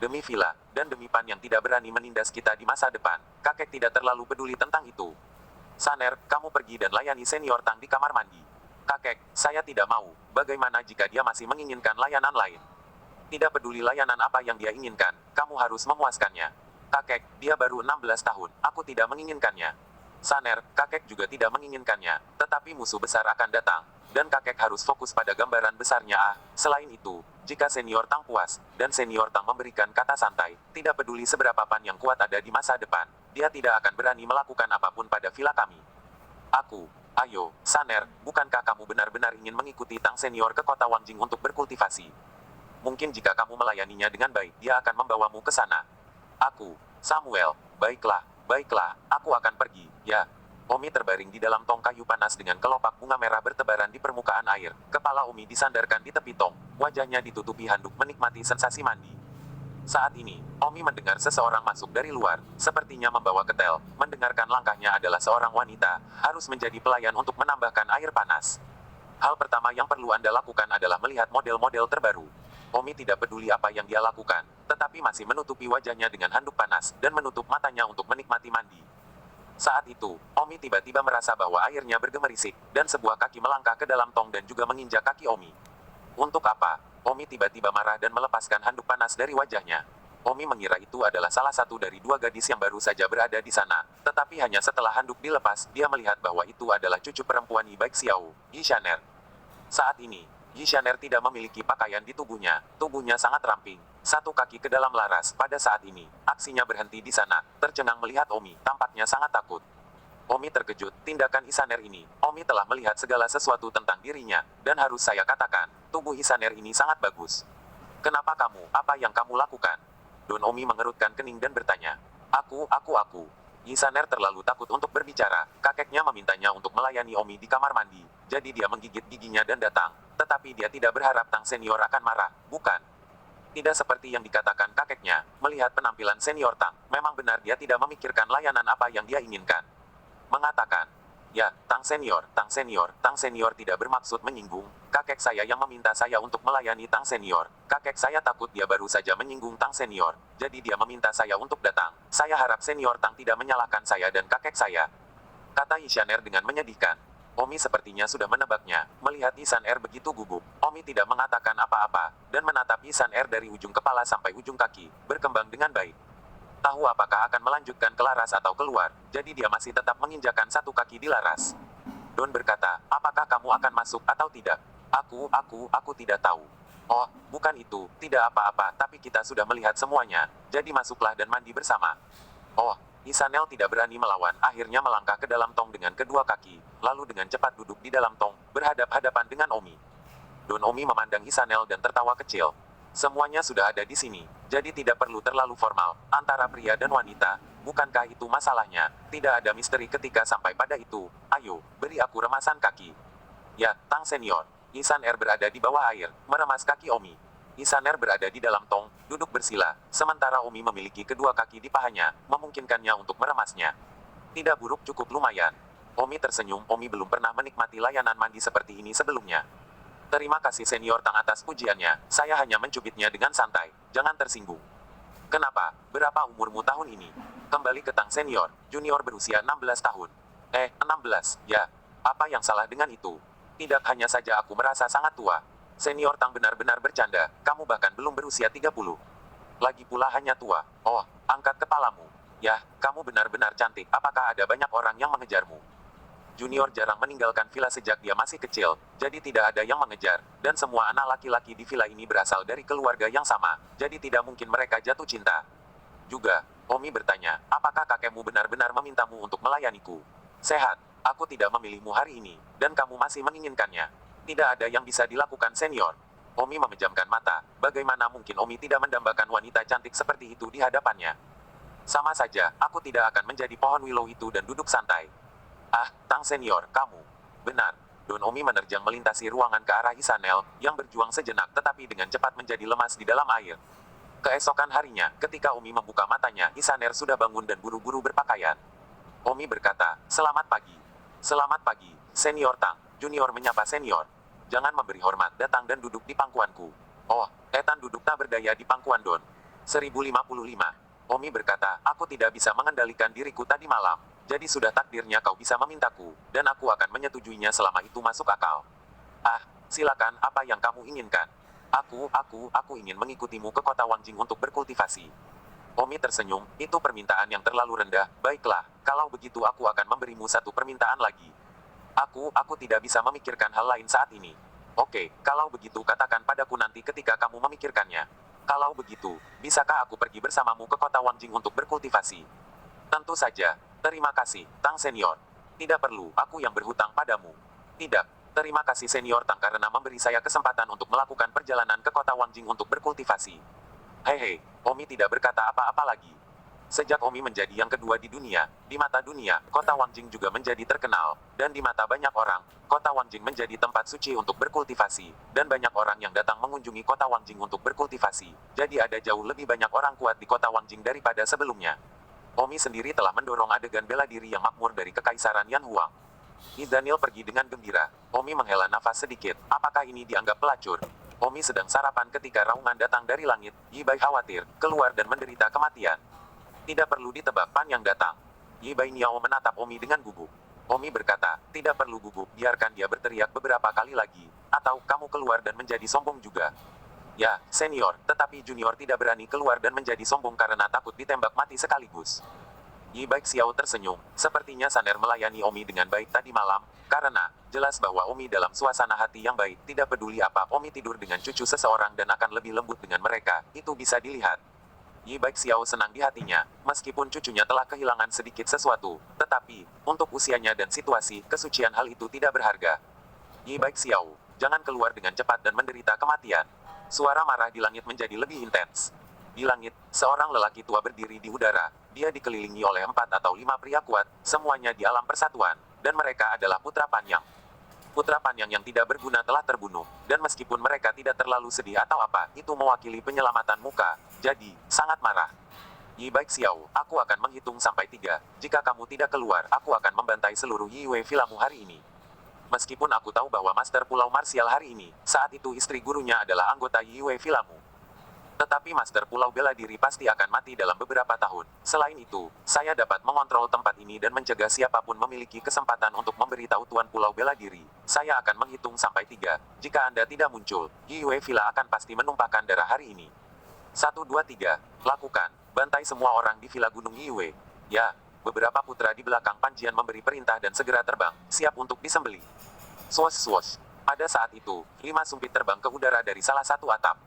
Demi Villa, dan demi Pan yang tidak berani menindas kita di masa depan, kakek tidak terlalu peduli tentang itu. Saner, kamu pergi dan layani senior Tang di kamar mandi. Kakek, saya tidak mau. Bagaimana jika dia masih menginginkan layanan lain? Tidak peduli layanan apa yang dia inginkan, kamu harus memuaskannya. Kakek, dia baru 16 tahun, aku tidak menginginkannya. Saner, kakek juga tidak menginginkannya, tetapi musuh besar akan datang, dan kakek harus fokus pada gambaran besarnya. Selain itu, jika senior Tang puas, dan senior Tang memberikan kata santai, tidak peduli seberapa Pan yang kuat ada di masa depan, dia tidak akan berani melakukan apapun pada villa kami. Ayo, Saner, bukankah kamu benar-benar ingin mengikuti Tang senior ke kota Wangjing untuk berkultivasi? Mungkin jika kamu melayaninya dengan baik, dia akan membawamu ke sana. Samuel, baiklah, aku akan pergi, ya. Omi terbaring di dalam tong kayu panas dengan kelopak bunga merah bertebaran di permukaan air. Kepala Omi disandarkan di tepi tong, wajahnya ditutupi handuk menikmati sensasi mandi. Saat ini, Omi mendengar seseorang masuk dari luar, sepertinya membawa ketel. Mendengarkan langkahnya adalah seorang wanita, harus menjadi pelayan untuk menambahkan air panas. Hal pertama yang perlu Anda lakukan adalah melihat model-model terbaru. Omi tidak peduli apa yang dia lakukan, tetapi masih menutupi wajahnya dengan handuk panas, dan menutup matanya untuk menikmati mandi. Saat itu, Omi tiba-tiba merasa bahwa airnya bergemerisik, dan sebuah kaki melangkah ke dalam tong dan juga menginjak kaki Omi. Untuk apa? Omi tiba-tiba marah dan melepaskan handuk panas dari wajahnya. Omi mengira itu adalah salah satu dari dua gadis yang baru saja berada di sana, tetapi hanya setelah handuk dilepas, dia melihat bahwa itu adalah cucu perempuan Yi Baixiao, Yi Shaner. Saat ini, Yi Shaner tidak memiliki pakaian di tubuhnya sangat ramping, satu kaki ke dalam laras. Pada saat ini, aksinya berhenti di sana, tercengang melihat Omi, tampaknya sangat takut. Omi terkejut, tindakan Isaner ini, Omi telah melihat segala sesuatu tentang dirinya, dan harus saya katakan, tubuh Isaner ini sangat bagus. Kenapa kamu, apa yang kamu lakukan? Don Omi mengerutkan kening dan bertanya. Aku. Isaner terlalu takut untuk berbicara, kakeknya memintanya untuk melayani Omi di kamar mandi, jadi dia menggigit giginya dan datang. Tetapi dia tidak berharap Tang senior akan marah, bukan? Tidak seperti yang dikatakan kakeknya, melihat penampilan senior Tang, memang benar dia tidak memikirkan layanan apa yang dia inginkan. Mengatakan, ya, Tang senior tidak bermaksud menyinggung, kakek saya yang meminta saya untuk melayani Tang senior, kakek saya takut dia baru saja menyinggung Tang senior, jadi dia meminta saya untuk datang, saya harap senior Tang tidak menyalahkan saya dan kakek saya. Kata Ishaner dengan menyedihkan. Omi sepertinya sudah menebaknya, melihat Isaner begitu gugup, Omi tidak mengatakan apa-apa, dan menatap Isaner dari ujung kepala sampai ujung kaki, berkembang dengan baik. Tahu apakah akan melanjutkan ke laras atau keluar, jadi dia masih tetap menginjakan satu kaki di laras. Don berkata, apakah kamu akan masuk atau tidak? Aku tidak tahu. Oh, bukan itu, tidak apa-apa, tapi kita sudah melihat semuanya, jadi masuklah dan mandi bersama. Oh, Isanel tidak berani melawan, akhirnya melangkah ke dalam tong dengan kedua kaki, lalu dengan cepat duduk di dalam tong, berhadap-hadapan dengan Omi. Don Omi memandang Isanel dan tertawa kecil. Semuanya sudah ada di sini, jadi tidak perlu terlalu formal, antara pria dan wanita, bukankah itu masalahnya? Tidak ada misteri ketika sampai pada itu, ayo, beri aku remasan kaki. Ya, Tang senior. Isaner berada di bawah air, meremas kaki Omi. Isaner berada di dalam tong, duduk bersila, sementara Omi memiliki kedua kaki di pahanya, memungkinkannya untuk meremasnya. Tidak buruk, cukup lumayan. Omi tersenyum, Omi belum pernah menikmati layanan mandi seperti ini sebelumnya. Terima kasih Senior Tang atas pujiannya, saya hanya mencubitnya dengan santai, jangan tersinggung. Kenapa? Berapa umurmu tahun ini? Kembali ke Tang Senior, Junior berusia 16 tahun. 16, ya. Apa yang salah dengan itu? Tidak hanya saja aku merasa sangat tua. Senior Tang benar-benar bercanda, kamu bahkan belum berusia 30. Lagi pula hanya tua. Oh, angkat kepalamu. Ya, kamu benar-benar cantik, apakah ada banyak orang yang mengejarmu? Junior jarang meninggalkan villa sejak dia masih kecil, jadi tidak ada yang mengejar, dan semua anak laki-laki di villa ini berasal dari keluarga yang sama, jadi tidak mungkin mereka jatuh cinta. Juga, Omi bertanya, apakah kakekmu benar-benar memintamu untuk melayaniku? Sehat, aku tidak memilihmu hari ini, dan kamu masih menginginkannya. Tidak ada yang bisa dilakukan Senior. Omi memejamkan mata, bagaimana mungkin Omi tidak mendambakan wanita cantik seperti itu di hadapannya? Sama saja, aku tidak akan menjadi pohon willow itu dan duduk santai. Ah, Tang Senior, kamu. Benar. Don Omi menerjang melintasi ruangan ke arah Isanel, yang berjuang sejenak tetapi dengan cepat menjadi lemas di dalam air. Keesokan harinya, ketika Omi membuka matanya, Isaner sudah bangun dan buru-buru berpakaian. Omi berkata, selamat pagi. Selamat pagi, Senior Tang. Junior menyapa Senior. Jangan memberi hormat, datang dan duduk di pangkuanku. Oh, Etan duduk tak berdaya di pangkuan Don. 1055. Omi berkata, aku tidak bisa mengendalikan diriku tadi malam. Jadi sudah takdirnya kau bisa memintaku, dan aku akan menyetujuinya selama itu masuk akal. Ah, silakan, apa yang kamu inginkan? Aku ingin mengikutimu ke kota Wangjing untuk berkultivasi. Omi tersenyum, itu permintaan yang terlalu rendah, baiklah, kalau begitu aku akan memberimu satu permintaan lagi. Aku tidak bisa memikirkan hal lain saat ini. Oke, kalau begitu katakan padaku nanti ketika kamu memikirkannya. Kalau begitu, bisakah aku pergi bersamamu ke kota Wangjing untuk berkultivasi? Tentu saja. Terima kasih, Tang Senior. Tidak perlu, aku yang berhutang padamu. Tidak, terima kasih Senior Tang karena memberi saya kesempatan untuk melakukan perjalanan ke kota Wangjing untuk berkultivasi. Hei, Omi tidak berkata apa-apa lagi. Sejak Omi menjadi yang kedua di mata dunia, kota Wangjing juga menjadi terkenal, dan di mata banyak orang, kota Wangjing menjadi tempat suci untuk berkultivasi, dan banyak orang yang datang mengunjungi kota Wangjing untuk berkultivasi, jadi ada jauh lebih banyak orang kuat di kota Wangjing daripada sebelumnya. Omi sendiri telah mendorong adegan bela diri yang makmur dari Kekaisaran Yan Huang. Daniel pergi dengan gembira. Omi menghela nafas sedikit, apakah ini dianggap pelacur? Omi sedang sarapan ketika raungan datang dari langit, Yi Bai khawatir, keluar dan menderita kematian. Tidak perlu ditebak, Pan yang datang. Yi Bai Niao menatap Omi dengan gugup. Omi berkata, tidak perlu gugup, biarkan dia berteriak beberapa kali lagi. Atau, kamu keluar dan menjadi sombong juga. Ya, Senior, tetapi Junior tidak berani keluar dan menjadi sombong karena takut ditembak mati sekaligus. Yi Bai Xiao tersenyum, sepertinya Saner melayani Omi dengan baik tadi malam, karena, jelas bahwa Omi dalam suasana hati yang baik, tidak peduli apa Omi tidur dengan cucu seseorang dan akan lebih lembut dengan mereka, itu bisa dilihat. Yi Bai Xiao senang di hatinya, meskipun cucunya telah kehilangan sedikit sesuatu, tetapi, untuk usianya dan situasi, kesucian hal itu tidak berharga. Yi Bai Xiao, jangan keluar dengan cepat dan menderita kematian. Suara marah di langit menjadi lebih intens. Di langit, seorang lelaki tua berdiri di udara, dia dikelilingi oleh 4 atau 5 pria kuat, semuanya di alam persatuan, dan mereka adalah Putra Panyang. Putra Panyang yang tidak berguna telah terbunuh, dan meskipun mereka tidak terlalu sedih atau apa, itu mewakili penyelamatan muka, jadi, sangat marah. Yi Bai Xiao, aku akan menghitung sampai 3, jika kamu tidak keluar, aku akan membantai seluruh Yue villamu hari ini. Meskipun aku tahu bahwa Master Pulau Marsial hari ini, saat itu istri gurunya adalah anggota Yue villamu. Tetapi Master Pulau Bela Diri pasti akan mati dalam beberapa tahun. Selain itu, saya dapat mengontrol tempat ini dan mencegah siapapun memiliki kesempatan untuk memberitahu Tuan Pulau Bela Diri. Saya akan menghitung sampai 3. Jika Anda tidak muncul, Yue Villa akan pasti menumpahkan darah hari ini. 1, 2, 3. Lakukan. Bantai semua orang di Villa Gunung Yue. Ya, beberapa putra di belakang Panjian memberi perintah dan segera terbang, siap untuk disembelih. Swosh swosh. Pada saat itu, 5 sumpit terbang ke udara dari salah satu atap.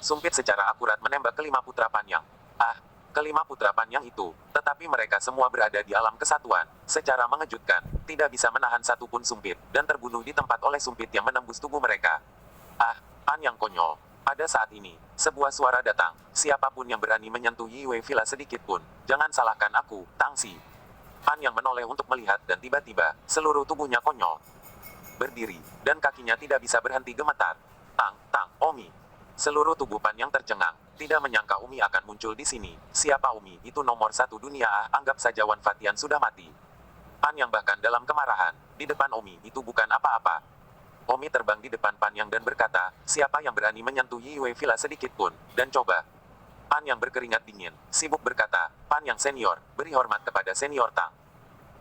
Sumpit secara akurat menembak kelima putra Panyang. Ah, kelima putra Panyang itu, tetapi mereka semua berada di alam kesatuan. Secara mengejutkan, tidak bisa menahan satu pun sumpit, dan terbunuh di tempat oleh sumpit yang menembus tubuh mereka. Ah, Panyang konyol. Pada saat ini, sebuah suara datang. Siapapun yang berani menyentuh Yue Villa sedikit pun, jangan salahkan aku, Tangsi. Panyang menoleh untuk melihat dan tiba-tiba, seluruh tubuhnya konyol. Berdiri, dan kakinya tidak bisa berhenti gemetar. Tang, Omi. Seluruh tubuh Pan yang tercengang. Tidak menyangka Umi akan muncul di sini. Siapa Umi? Itu nomor satu dunia anggap saja Wan Fatian sudah mati. Pan yang bahkan dalam kemarahan. Di depan Umi, itu bukan apa-apa. Omi terbang di depan Pan Yang dan berkata, siapa yang berani menyentuh Yue Villa sedikit pun, dan coba. Pan Yang berkeringat dingin, sibuk berkata, Pan Yang senior, beri hormat kepada senior Tang.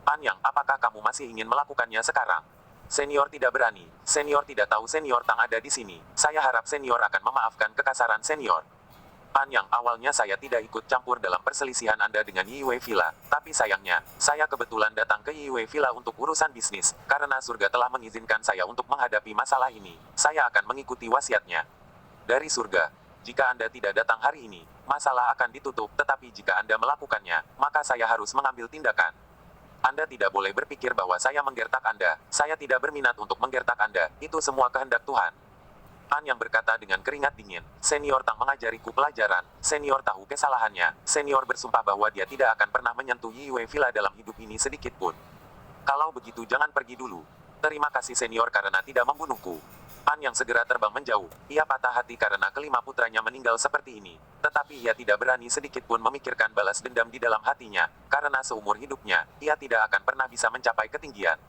Pan Yang, apakah kamu masih ingin melakukannya sekarang? Senior tidak berani, senior tidak tahu senior Tang ada di sini, saya harap senior akan memaafkan kekasaran senior. Pan Yang, awalnya saya tidak ikut campur dalam perselisihan Anda dengan Yue Villa, tapi sayangnya, saya kebetulan datang ke Yue Villa untuk urusan bisnis, karena surga telah mengizinkan saya untuk menghadapi masalah ini, saya akan mengikuti wasiatnya. Dari surga, jika Anda tidak datang hari ini, masalah akan ditutup, tetapi jika Anda melakukannya, maka saya harus mengambil tindakan. Anda tidak boleh berpikir bahwa saya menggertak Anda, saya tidak berminat untuk menggertak Anda, itu semua kehendak Tuhan. Pan Yang berkata dengan keringat dingin, senior Tang mengajariku pelajaran, senior tahu kesalahannya, senior bersumpah bahwa dia tidak akan pernah menyentuh Yue Villa dalam hidup ini sedikit pun. Kalau begitu jangan pergi dulu. Terima kasih senior karena tidak membunuhku. Pan Yang segera terbang menjauh, ia patah hati karena kelima putranya meninggal seperti ini, tetapi ia tidak berani sedikit pun memikirkan balas dendam di dalam hatinya, karena seumur hidupnya, ia tidak akan pernah bisa mencapai ketinggian.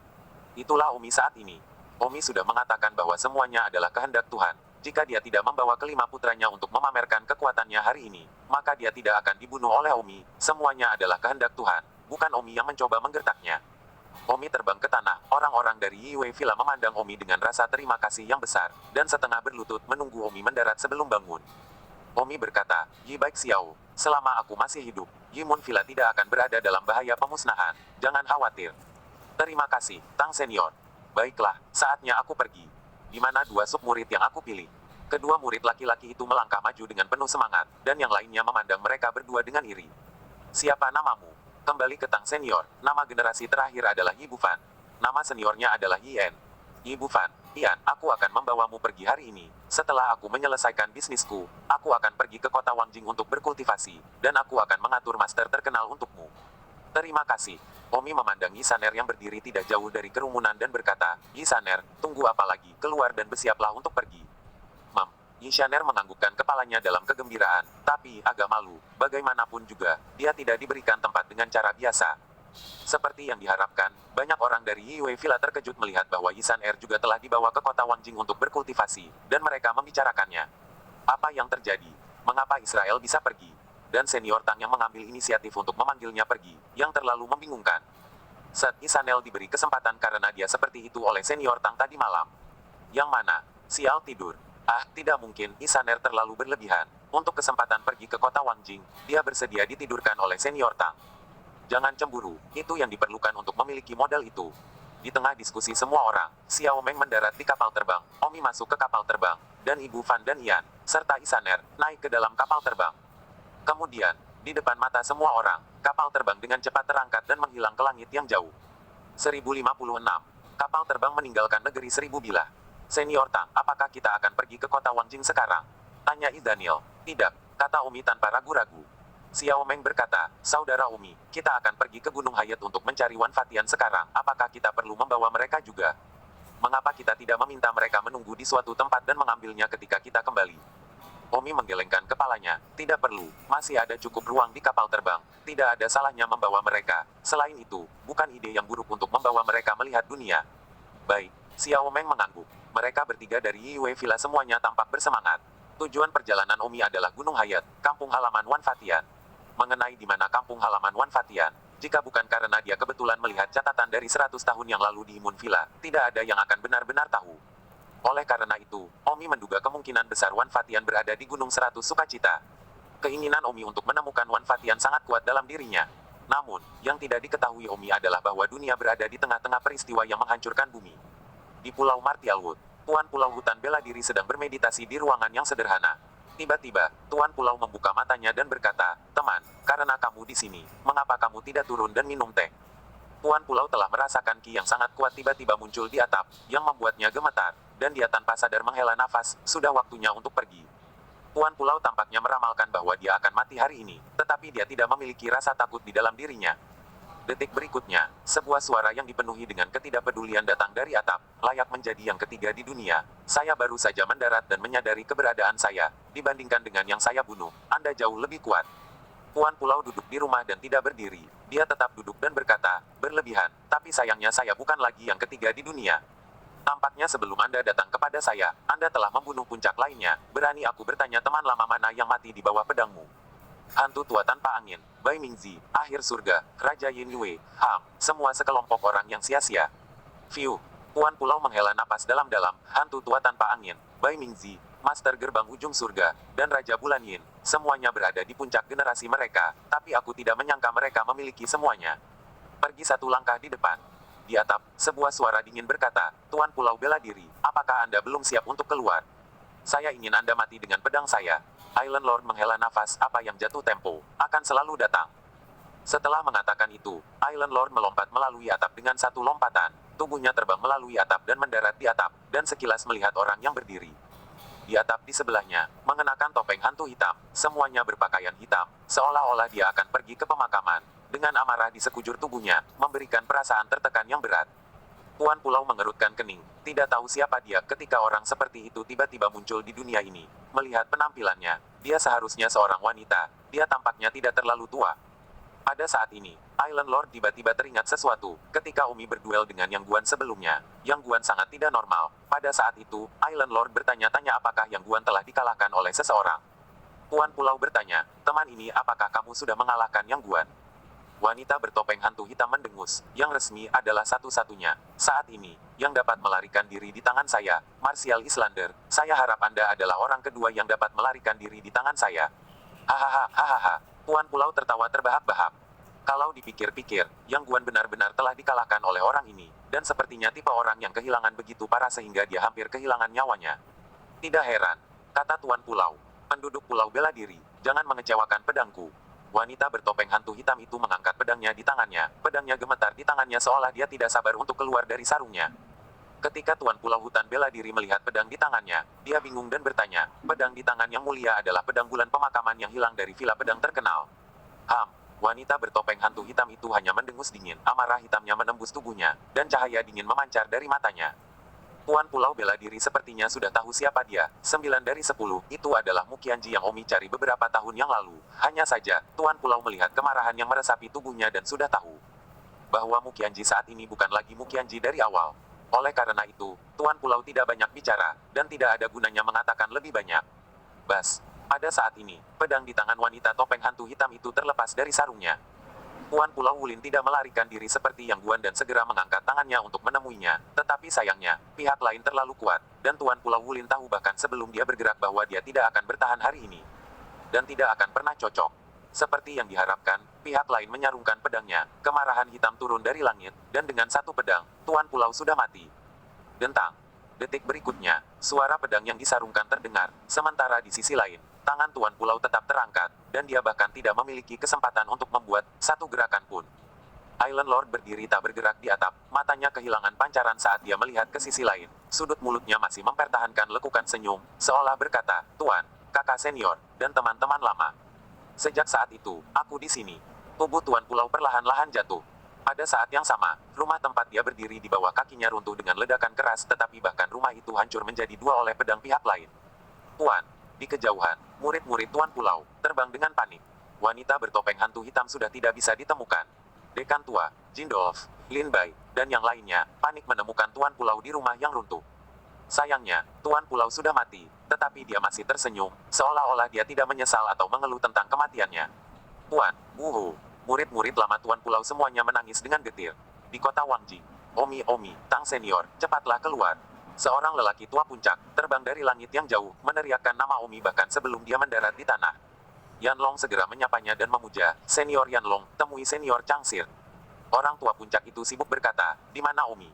Itulah Umi saat ini. Omi sudah mengatakan bahwa semuanya adalah kehendak Tuhan. Jika dia tidak membawa kelima putranya untuk memamerkan kekuatannya hari ini, maka dia tidak akan dibunuh oleh Omi. Semuanya adalah kehendak Tuhan, bukan Omi yang mencoba menggertaknya. Omi terbang ke tanah, orang-orang dari Yue Villa memandang Omi dengan rasa terima kasih yang besar, dan setengah berlutut menunggu Omi mendarat sebelum bangun. Omi berkata, Yi Baik Xiao, selama aku masih hidup, Yimun Villa tidak akan berada dalam bahaya pemusnahan, jangan khawatir. Terima kasih, Tang Senior. Baiklah, saatnya aku pergi. Di mana dua sub murid yang aku pilih? Kedua murid laki-laki itu melangkah maju dengan penuh semangat, dan yang lainnya memandang mereka berdua dengan iri. Siapa namamu? Kembali ke Tang Senior, nama generasi terakhir adalah Yi Bufan. Nama seniornya adalah Yi En. Yi Bufan, Ian, aku akan membawamu pergi hari ini. Setelah aku menyelesaikan bisnisku, aku akan pergi ke kota Wangjing untuk berkultivasi, dan aku akan mengatur master terkenal untukmu. Terima kasih. Omi memandang Yi Saner yang berdiri tidak jauh dari kerumunan dan berkata, Yi Saner, tunggu apa lagi, keluar dan bersiaplah untuk pergi. Yi Saner menganggukkan kepalanya dalam kegembiraan, tapi agak malu, bagaimanapun juga, dia tidak diberikan tempat dengan cara biasa. Seperti yang diharapkan, banyak orang dari Yue Villa terkejut melihat bahwa Yi Saner juga telah dibawa ke kota Wangjing untuk berkultivasi, dan mereka membicarakannya. Apa yang terjadi? Mengapa Israel bisa pergi? Dan senior Tang yang mengambil inisiatif untuk memanggilnya pergi, yang terlalu membingungkan. Saat Isanel diberi kesempatan karena dia seperti itu oleh senior Tang tadi malam. Yang mana? Sial tidur. Ah, tidak mungkin, Isaner terlalu berlebihan. Untuk kesempatan pergi ke kota Wangjing, dia bersedia ditidurkan oleh senior Tang. Jangan cemburu, itu yang diperlukan untuk memiliki modal itu. Di tengah diskusi semua orang, Xiao Meng mendarat di kapal terbang, Omi masuk ke kapal terbang, dan Ibu Fan dan Ian, serta Isaner, naik ke dalam kapal terbang. Kemudian, di depan mata semua orang, kapal terbang dengan cepat terangkat dan menghilang ke langit yang jauh. 1056. Kapal terbang meninggalkan negeri 1000 bilah. Senior Tang, apakah kita akan pergi ke kota Wangjing sekarang? Tanya I Daniel. Tidak, kata Umi tanpa ragu-ragu. Xiao Meng berkata, Saudara Umi, kita akan pergi ke Gunung Hayat untuk mencari Wan Fatian sekarang. Apakah kita perlu membawa mereka juga? Mengapa kita tidak meminta mereka menunggu di suatu tempat dan mengambilnya ketika kita kembali? Omi menggelengkan kepalanya, tidak perlu, masih ada cukup ruang di kapal terbang, tidak ada salahnya membawa mereka, selain itu, bukan ide yang buruk untuk membawa mereka melihat dunia. Baik, Xiao Meng mengangguk, mereka bertiga dari Yue Villa semuanya tampak bersemangat. Tujuan perjalanan Omi adalah Gunung Hayat, kampung halaman Wan Fatian. Mengenai di mana kampung halaman Wan Fatian, jika bukan karena dia kebetulan melihat catatan dari 100 tahun yang lalu di Imun Villa, tidak ada yang akan benar-benar tahu. Oleh karena itu, Omi menduga kemungkinan besar Wan Fatian berada di Gunung 100 Sukacita. Keinginan Omi untuk menemukan Wan Fatian sangat kuat dalam dirinya. Namun, yang tidak diketahui Omi adalah bahwa dunia berada di tengah-tengah peristiwa yang menghancurkan bumi. Di Pulau Martialwood, Tuan Pulau Hutan bela diri sedang bermeditasi di ruangan yang sederhana. Tiba-tiba, Tuan Pulau membuka matanya dan berkata, Teman, karena kamu di sini, mengapa kamu tidak turun dan minum teh? Tuan Pulau telah merasakan ki yang sangat kuat tiba-tiba muncul di atap, yang membuatnya gemetar, dan dia tanpa sadar menghela nafas, sudah waktunya untuk pergi. Tuan Pulau tampaknya meramalkan bahwa dia akan mati hari ini, tetapi dia tidak memiliki rasa takut di dalam dirinya. Detik berikutnya, sebuah suara yang dipenuhi dengan ketidakpedulian datang dari atap, layak menjadi yang ketiga di dunia. Saya baru saja mendarat dan menyadari keberadaan saya. Dibandingkan dengan yang saya bunuh, Anda jauh lebih kuat. Tuan Pulau duduk di rumah dan tidak berdiri. Dia tetap duduk dan berkata, berlebihan, tapi sayangnya saya bukan lagi yang ketiga di dunia. Tampaknya sebelum Anda datang kepada saya, Anda telah membunuh puncak lainnya. Berani aku bertanya teman lama mana yang mati di bawah pedangmu? Hantu tua tanpa angin, Bai Mingzi, akhir surga, Raja Yin Yue, semua sekelompok orang yang sia-sia. Fiu, Tuan Pulau menghela napas dalam-dalam, hantu tua tanpa angin, Bai Mingzi, Master Gerbang Ujung Surga, dan Raja Bulan Yin, semuanya berada di puncak generasi mereka, tapi aku tidak menyangka mereka memiliki semuanya. Pergi satu langkah di depan. Di atap, sebuah suara dingin berkata, Tuan Pulau bela diri, apakah Anda belum siap untuk keluar? Saya ingin Anda mati dengan pedang saya. Island Lord menghela nafas, apa yang jatuh tempo, akan selalu datang. Setelah mengatakan itu, Island Lord melompat melalui atap dengan satu lompatan. Tubuhnya terbang melalui atap dan mendarat di atap, dan sekilas melihat orang yang berdiri. Di atap di sebelahnya, mengenakan topeng hantu hitam, semuanya berpakaian hitam, seolah-olah dia akan pergi ke pemakaman. Dengan amarah di sekujur tubuhnya, memberikan perasaan tertekan yang berat. Tuan Pulau mengerutkan kening, tidak tahu siapa dia ketika orang seperti itu tiba-tiba muncul di dunia ini. Melihat penampilannya, dia seharusnya seorang wanita, dia tampaknya tidak terlalu tua. Pada saat ini, Island Lord tiba-tiba teringat sesuatu, ketika Umi berduel dengan Yang Guan sebelumnya. Yang Guan sangat tidak normal. Pada saat itu, Island Lord bertanya-tanya apakah Yang Guan telah dikalahkan oleh seseorang. Tuan Pulau bertanya, teman ini apakah kamu sudah mengalahkan Yang Guan? Wanita bertopeng hantu hitam mendengus, yang resmi adalah satu-satunya. Saat ini, yang dapat melarikan diri di tangan saya, Martial Islander, saya harap Anda adalah orang kedua yang dapat melarikan diri di tangan saya. Hahaha, hahaha. Tuan Pulau tertawa terbahak-bahak. Kalau dipikir-pikir, Yang Guan benar-benar telah dikalahkan oleh orang ini, dan sepertinya tipe orang yang kehilangan begitu parah sehingga dia hampir kehilangan nyawanya. Tidak heran, kata Tuan Pulau. Penduduk pulau bela diri, jangan mengecewakan pedangku. Wanita bertopeng hantu hitam itu mengangkat pedangnya di tangannya. Pedangnya gemetar di tangannya seolah dia tidak sabar untuk keluar dari sarungnya. Ketika Tuan Pulau Hutan bela diri melihat pedang di tangannya, dia bingung dan bertanya, pedang di tangan yang mulia adalah pedang bulan pemakaman yang hilang dari villa pedang terkenal. Wanita bertopeng hantu hitam itu hanya mendengus dingin, amarah hitamnya menembus tubuhnya, dan cahaya dingin memancar dari matanya. Tuan Pulau bela diri sepertinya sudah tahu siapa dia. 9 dari 10, itu adalah Mukianji yang Omi cari beberapa tahun yang lalu. Hanya saja, Tuan Pulau melihat kemarahan yang meresapi tubuhnya dan sudah tahu bahwa Mukianji saat ini bukan lagi Mukianji dari awal. Oleh karena itu, Tuan Pulau tidak banyak bicara, dan tidak ada gunanya mengatakan lebih banyak. Bas, pada saat ini, pedang di tangan wanita topeng hantu hitam itu terlepas dari sarungnya. Tuan Pulau Wulin tidak melarikan diri seperti Yang Guan dan segera mengangkat tangannya untuk menemuinya. Tetapi sayangnya, pihak lain terlalu kuat, dan Tuan Pulau Wulin tahu bahkan sebelum dia bergerak bahwa dia tidak akan bertahan hari ini. Dan tidak akan pernah cocok. Seperti yang diharapkan, pihak lain menyarungkan pedangnya, kemarahan hitam turun dari langit, dan dengan satu pedang, Tuan Pulau sudah mati. Dentang. Detik berikutnya, suara pedang yang disarungkan terdengar, sementara di sisi lain, tangan Tuan Pulau tetap terangkat, dan dia bahkan tidak memiliki kesempatan untuk membuat satu gerakan pun. Island Lord berdiri tak bergerak di atap, matanya kehilangan pancaran saat dia melihat ke sisi lain. Sudut mulutnya masih mempertahankan lekukan senyum, seolah berkata, Tuan, kakak senior, dan teman-teman lama. Sejak saat itu, aku di sini. Tubuh Tuan Pulau perlahan-lahan jatuh. Pada saat yang sama, rumah tempat dia berdiri di bawah kakinya runtuh dengan ledakan keras tetapi bahkan rumah itu hancur menjadi dua oleh pedang pihak lain. Tuan, di kejauhan, murid-murid Tuan Pulau terbang dengan panik. Wanita bertopeng hantu hitam sudah tidak bisa ditemukan. Dekan tua, Jindolf, Lin Bai, dan yang lainnya, panik menemukan Tuan Pulau di rumah yang runtuh. Sayangnya, Tuan Pulau sudah mati, tetapi dia masih tersenyum, seolah-olah dia tidak menyesal atau mengeluh tentang kematiannya. Tuan, wuhu, murid-murid lama Tuan Pulau semuanya menangis dengan getir. Di kota Wangji, Omi, Tang Senior, cepatlah keluar. Seorang lelaki tua puncak, terbang dari langit yang jauh, meneriakkan nama Omi bahkan sebelum dia mendarat di tanah. Yanlong segera menyapanya dan memuja, Senior Yanlong, temui Senior Changsir. Orang tua puncak itu sibuk berkata, di mana Omi?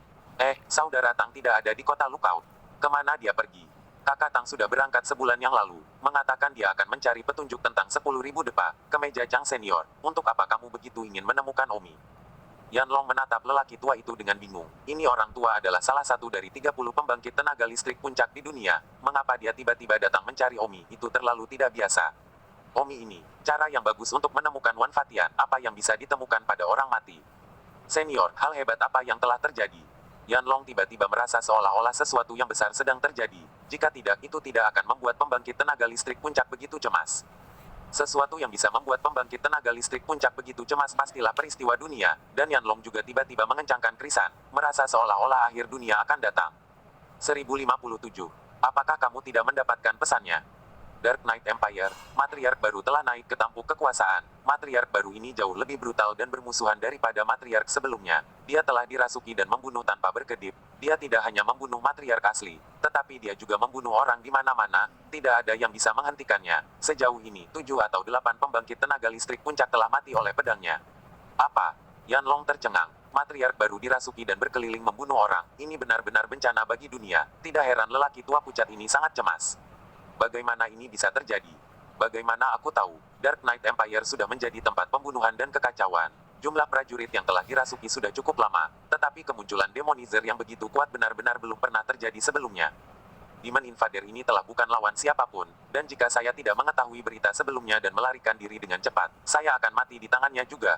Saudara Tang tidak ada di kota Lookout. Kemana dia pergi? Kakak Tang sudah berangkat sebulan yang lalu, mengatakan dia akan mencari petunjuk tentang 10.000 depa, kemeja Chang Senior. Untuk apa kamu begitu ingin menemukan Omi? Yanlong menatap lelaki tua itu dengan bingung. Ini orang tua adalah salah satu dari 30 pembangkit tenaga listrik puncak di dunia. Mengapa dia tiba-tiba datang mencari Omi? Itu terlalu tidak biasa. Omi ini, cara yang bagus untuk menemukan Wan Fatian, apa yang bisa ditemukan pada orang mati. Senior, hal hebat apa yang telah terjadi? Yanlong tiba-tiba merasa seolah-olah sesuatu yang besar sedang terjadi. Jika tidak, itu tidak akan membuat pembangkit tenaga listrik puncak begitu cemas. Sesuatu yang bisa membuat pembangkit tenaga listrik puncak begitu cemas pastilah peristiwa dunia, dan Yanlong juga tiba-tiba mengencangkan krisan, merasa seolah-olah akhir dunia akan datang. 1057. Apakah kamu tidak mendapatkan pesannya? Dark Knight Empire, matriark baru telah naik ke tampuk kekuasaan. Matriark baru ini jauh lebih brutal dan bermusuhan daripada matriark sebelumnya. Dia telah dirasuki dan membunuh tanpa berkedip. Dia tidak hanya membunuh matriark asli, tetapi dia juga membunuh orang di mana-mana. Tidak ada yang bisa menghentikannya. Sejauh ini, 7 atau 8 pembangkit tenaga listrik puncak telah mati oleh pedangnya. Apa? Yanlong tercengang. Matriark baru dirasuki dan berkeliling membunuh orang. Ini benar-benar bencana bagi dunia. Tidak heran lelaki tua pucat ini sangat cemas. Bagaimana ini bisa terjadi? Bagaimana aku tahu? Dark Knight Empire sudah menjadi tempat pembunuhan dan kekacauan. Jumlah prajurit yang telah dirasuki sudah cukup lama, tetapi kemunculan demonizer yang begitu kuat benar-benar belum pernah terjadi sebelumnya. Demon Invader ini telah bukan lawan siapapun, dan jika saya tidak mengetahui berita sebelumnya dan melarikan diri dengan cepat, saya akan mati di tangannya juga.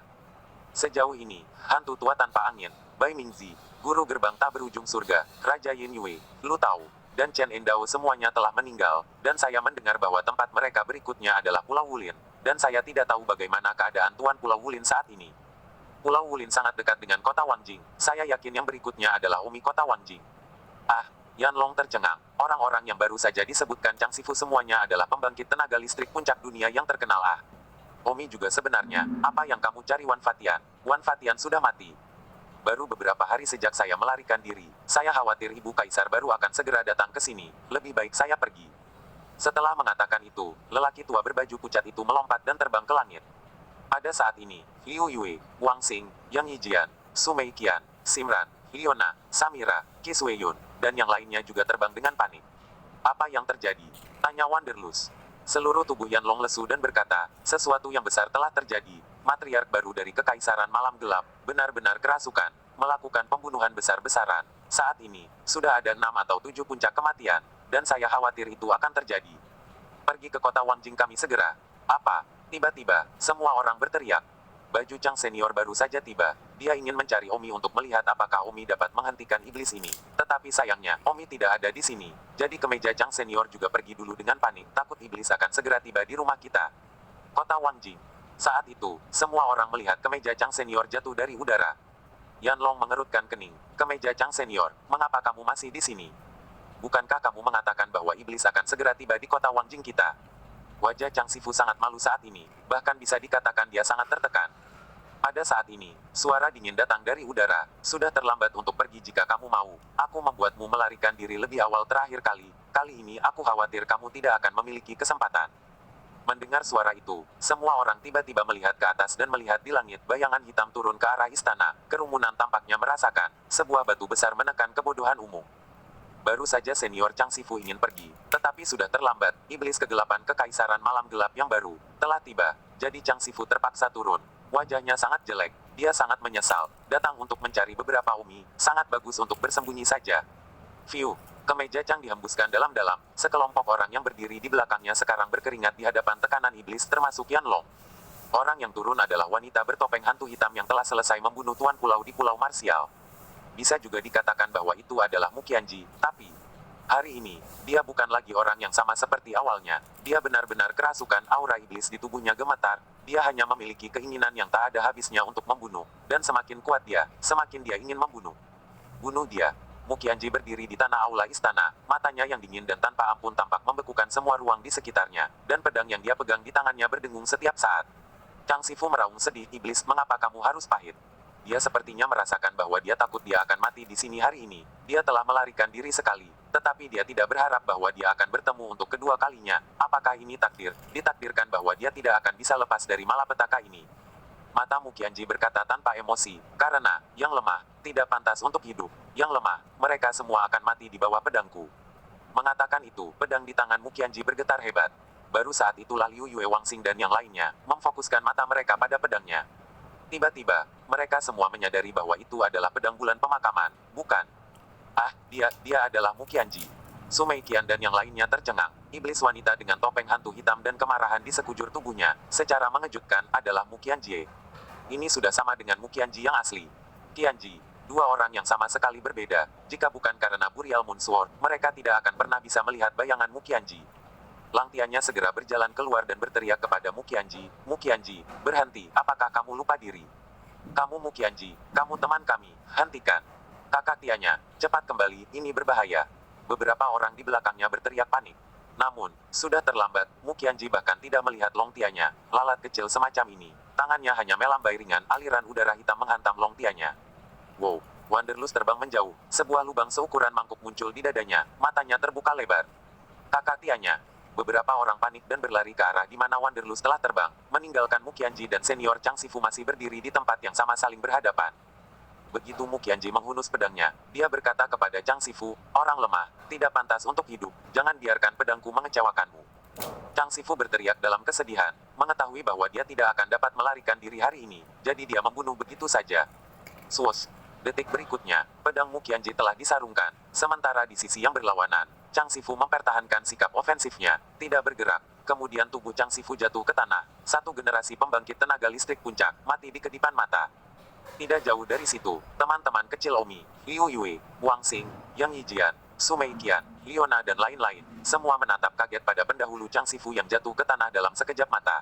Sejauh ini, hantu tua tanpa angin, Bai Mingzi, guru gerbang tak berujung surga, Raja Yin Yue, Lu Tao, dan Chen Endao semuanya telah meninggal, dan saya mendengar bahwa tempat mereka berikutnya adalah Pulau Wulin, dan saya tidak tahu bagaimana keadaan Tuan Pulau Wulin saat ini. Pulau Wulin sangat dekat dengan kota Wangjing, saya yakin yang berikutnya adalah Umi kota Wangjing. Ah, Yanlong tercengang, orang-orang yang baru saja disebutkan Chang Sifu semuanya adalah pembangkit tenaga listrik puncak dunia yang terkenal. Omi juga sebenarnya, apa yang kamu cari Wan Fatian? Wan Fatian sudah mati. Baru beberapa hari sejak saya melarikan diri, saya khawatir Ibu Kaisar baru akan segera datang ke sini, lebih baik saya pergi. Setelah mengatakan itu, lelaki tua berbaju pucat itu melompat dan terbang ke langit. Pada saat ini, Liu Yue, Wang Xing, Yang Yijian, Su Meiqian, Simran, Liona, Samira, Qi Sueyun, dan yang lainnya juga terbang dengan panik. Apa yang terjadi? Tanya Wanderlust. Seluruh tubuh Yanlong lesu dan berkata, sesuatu yang besar telah terjadi. Matriark baru dari Kekaisaran Malam Gelap, benar-benar kerasukan, melakukan pembunuhan besar-besaran. Saat ini, sudah ada 6 atau 7 puncak kematian, dan saya khawatir itu akan terjadi. Pergi ke kota Wangjing kami segera. Apa? Tiba-tiba, semua orang berteriak. Baju Chang senior baru saja tiba. Dia ingin mencari Omi untuk melihat apakah Omi dapat menghentikan iblis ini. Tetapi sayangnya, Omi tidak ada di sini. Jadi kemeja Chang senior juga pergi dulu dengan panik, takut iblis akan segera tiba di rumah kita. Kota Wangjing. Saat itu, semua orang melihat kemeja Chang senior jatuh dari udara. Yanlong mengerutkan kening. Kemeja Chang senior, mengapa kamu masih di sini? Bukankah kamu mengatakan bahwa iblis akan segera tiba di kota Wangjing kita? Wajah Chang Sifu sangat malu saat ini, bahkan bisa dikatakan dia sangat tertekan. Pada saat ini, suara dingin datang dari udara. Sudah terlambat untuk pergi jika kamu mau. Aku membuatmu melarikan diri lebih awal terakhir kali. Kali ini aku khawatir kamu tidak akan memiliki kesempatan. Mendengar suara itu, semua orang tiba-tiba melihat ke atas dan melihat di langit bayangan hitam turun ke arah istana. Kerumunan tampaknya merasakan sebuah batu besar menekan kebodohan umum. Baru saja senior Chang Sifu ingin pergi, tetapi sudah terlambat. Iblis kegelapan Kekaisaran Malam Gelap yang baru telah tiba. Jadi Chang Sifu terpaksa turun. Wajahnya sangat jelek. Dia sangat menyesal. Datang untuk mencari beberapa Umi. Sangat bagus untuk bersembunyi saja. View. Kemeja Chang dihembuskan dalam-dalam. Sekelompok orang yang berdiri di belakangnya sekarang berkeringat di hadapan tekanan iblis termasuk Yanlong. Orang yang turun adalah wanita bertopeng hantu hitam yang telah selesai membunuh Tuan Pulau di Pulau Marsial. Bisa juga dikatakan bahwa itu adalah Muqianji, tapi hari ini, dia bukan lagi orang yang sama seperti awalnya. Dia benar-benar kerasukan, aura iblis di tubuhnya gemetar. Dia hanya memiliki keinginan yang tak ada habisnya untuk membunuh. Dan semakin kuat dia, semakin dia ingin membunuh. Bunuh dia. Muqianji berdiri di tanah aula istana, matanya yang dingin dan tanpa ampun tampak membekukan semua ruang di sekitarnya, dan pedang yang dia pegang di tangannya berdengung setiap saat. Chang Sifu meraung sedih, iblis, mengapa kamu harus pahit? Dia sepertinya merasakan bahwa dia takut dia akan mati di sini hari ini. Dia telah melarikan diri sekali, tetapi dia tidak berharap bahwa dia akan bertemu untuk kedua kalinya. Apakah ini takdir? Ditakdirkan bahwa dia tidak akan bisa lepas dari malapetaka ini. Mata Muqianji berkata tanpa emosi, karena yang lemah tidak pantas untuk hidup. Yang lemah, mereka semua akan mati di bawah pedangku. Mengatakan itu, pedang di tangan Muqianji bergetar hebat. Baru saat itulah Liu Yue, Wang Xing dan yang lainnya memfokuskan mata mereka pada pedangnya. Tiba-tiba, mereka semua menyadari bahwa itu adalah pedang bulan pemakaman, bukan? Ah, dia adalah Muqianji. Su Meiqian dan yang lainnya tercengang. Iblis wanita dengan topeng hantu hitam dan kemarahan di sekujur tubuhnya, secara mengejutkan, adalah Muqianji. Ini sudah sama dengan Muqianji yang asli. Qianji, dua orang yang sama sekali berbeda. Jika bukan karena Burial Moon Sword, mereka tidak akan pernah bisa melihat bayangan Mu Qianji. Lang Tiannya segera berjalan keluar dan berteriak kepada Mu Qianji, "Mu Qianji, berhenti, apakah kamu lupa diri? Kamu Mu Qianji, kamu teman kami, hentikan." Kakak Tianya, cepat kembali, ini berbahaya. Beberapa orang di belakangnya berteriak panik. Namun, sudah terlambat, Mu Qianji bahkan tidak melihat Long Tianya, lalat kecil semacam ini. Tangannya hanya melambai ringan, aliran udara hitam menghantam Long Tianya. Wow, Wanderlust terbang menjauh, sebuah lubang seukuran mangkuk muncul di dadanya, matanya terbuka lebar. Kakak Tianya. Beberapa orang panik dan berlari ke arah di mana Wanderlust telah terbang, meninggalkan Mu Qianji dan senior Chang Sifu masih berdiri di tempat yang sama saling berhadapan. Begitu Mu Qianji menghunus pedangnya, dia berkata kepada Chang Sifu, "Orang lemah, tidak pantas untuk hidup, jangan biarkan pedangku mengecewakanmu." Chang Sifu berteriak dalam kesedihan, mengetahui bahwa dia tidak akan dapat melarikan diri hari ini, jadi dia membunuh begitu saja. Swoosh! Detik berikutnya, pedang Mu Qianji telah disarungkan, sementara di sisi yang berlawanan, Chang Sifu mempertahankan sikap ofensifnya, tidak bergerak. Kemudian tubuh Chang Sifu jatuh ke tanah, satu generasi pembangkit tenaga listrik puncak, mati di kedipan mata. Tidak jauh dari situ, teman-teman kecil Omi, Liu Yue, Wang Xing, Yang Yijian, Su Meiqian, Liona dan lain-lain, semua menatap kaget pada pendahulu Chang Sifu yang jatuh ke tanah dalam sekejap mata.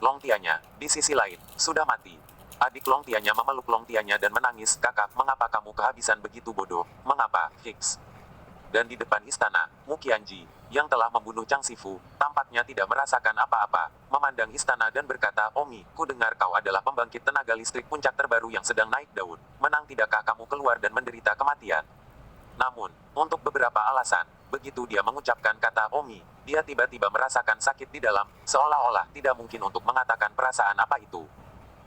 Long Tianya, di sisi lain, sudah mati. Adik Long Tianya memeluk Long Tianya dan menangis, "Kakak, mengapa kamu kehabisan begitu bodoh? Mengapa, Hicks?" Dan di depan istana, Mu Qianji, yang telah membunuh Chang Sifu, tampaknya tidak merasakan apa-apa, memandang istana dan berkata, "Omi, ku dengar kau adalah pembangkit tenaga listrik puncak terbaru yang sedang naik daun. Menang tidakkah kamu keluar dan menderita kematian?" Namun, untuk beberapa alasan, begitu dia mengucapkan kata "Omi", dia tiba-tiba merasakan sakit di dalam, seolah-olah tidak mungkin untuk mengatakan perasaan apa itu.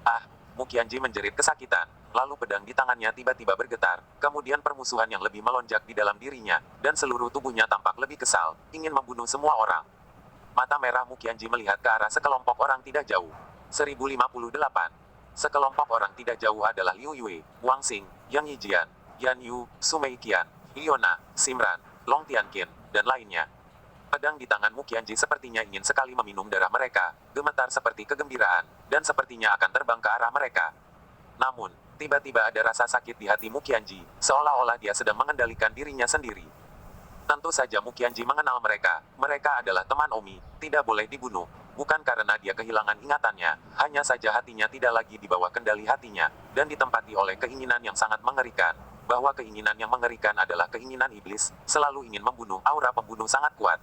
"Ah!" Mu Qianji menjerit kesakitan, lalu pedang di tangannya tiba-tiba bergetar, kemudian permusuhan yang lebih melonjak di dalam dirinya, dan seluruh tubuhnya tampak lebih kesal, ingin membunuh semua orang. Mata merah Mu Qianji melihat ke arah sekelompok orang tidak jauh. 1058. Sekelompok orang tidak jauh adalah Liu Yue, Wang Xing, Yang Yijian, Yan Yu, Su Meiqian, Liona, Simran, Long Tianqin, dan lainnya. Pedang di tangan Mu Qianji sepertinya ingin sekali meminum darah mereka, gemetar seperti kegembiraan, dan sepertinya akan terbang ke arah mereka. Namun, tiba-tiba ada rasa sakit di hati Mu Qianji, seolah-olah dia sedang mengendalikan dirinya sendiri. Tentu saja Mu Qianji mengenal mereka, mereka adalah teman Omi, tidak boleh dibunuh. Bukan karena dia kehilangan ingatannya, hanya saja hatinya tidak lagi di bawah kendali hatinya, dan ditempati oleh keinginan yang sangat mengerikan. Bahwa keinginan yang mengerikan adalah keinginan iblis, selalu ingin membunuh, aura pembunuh sangat kuat.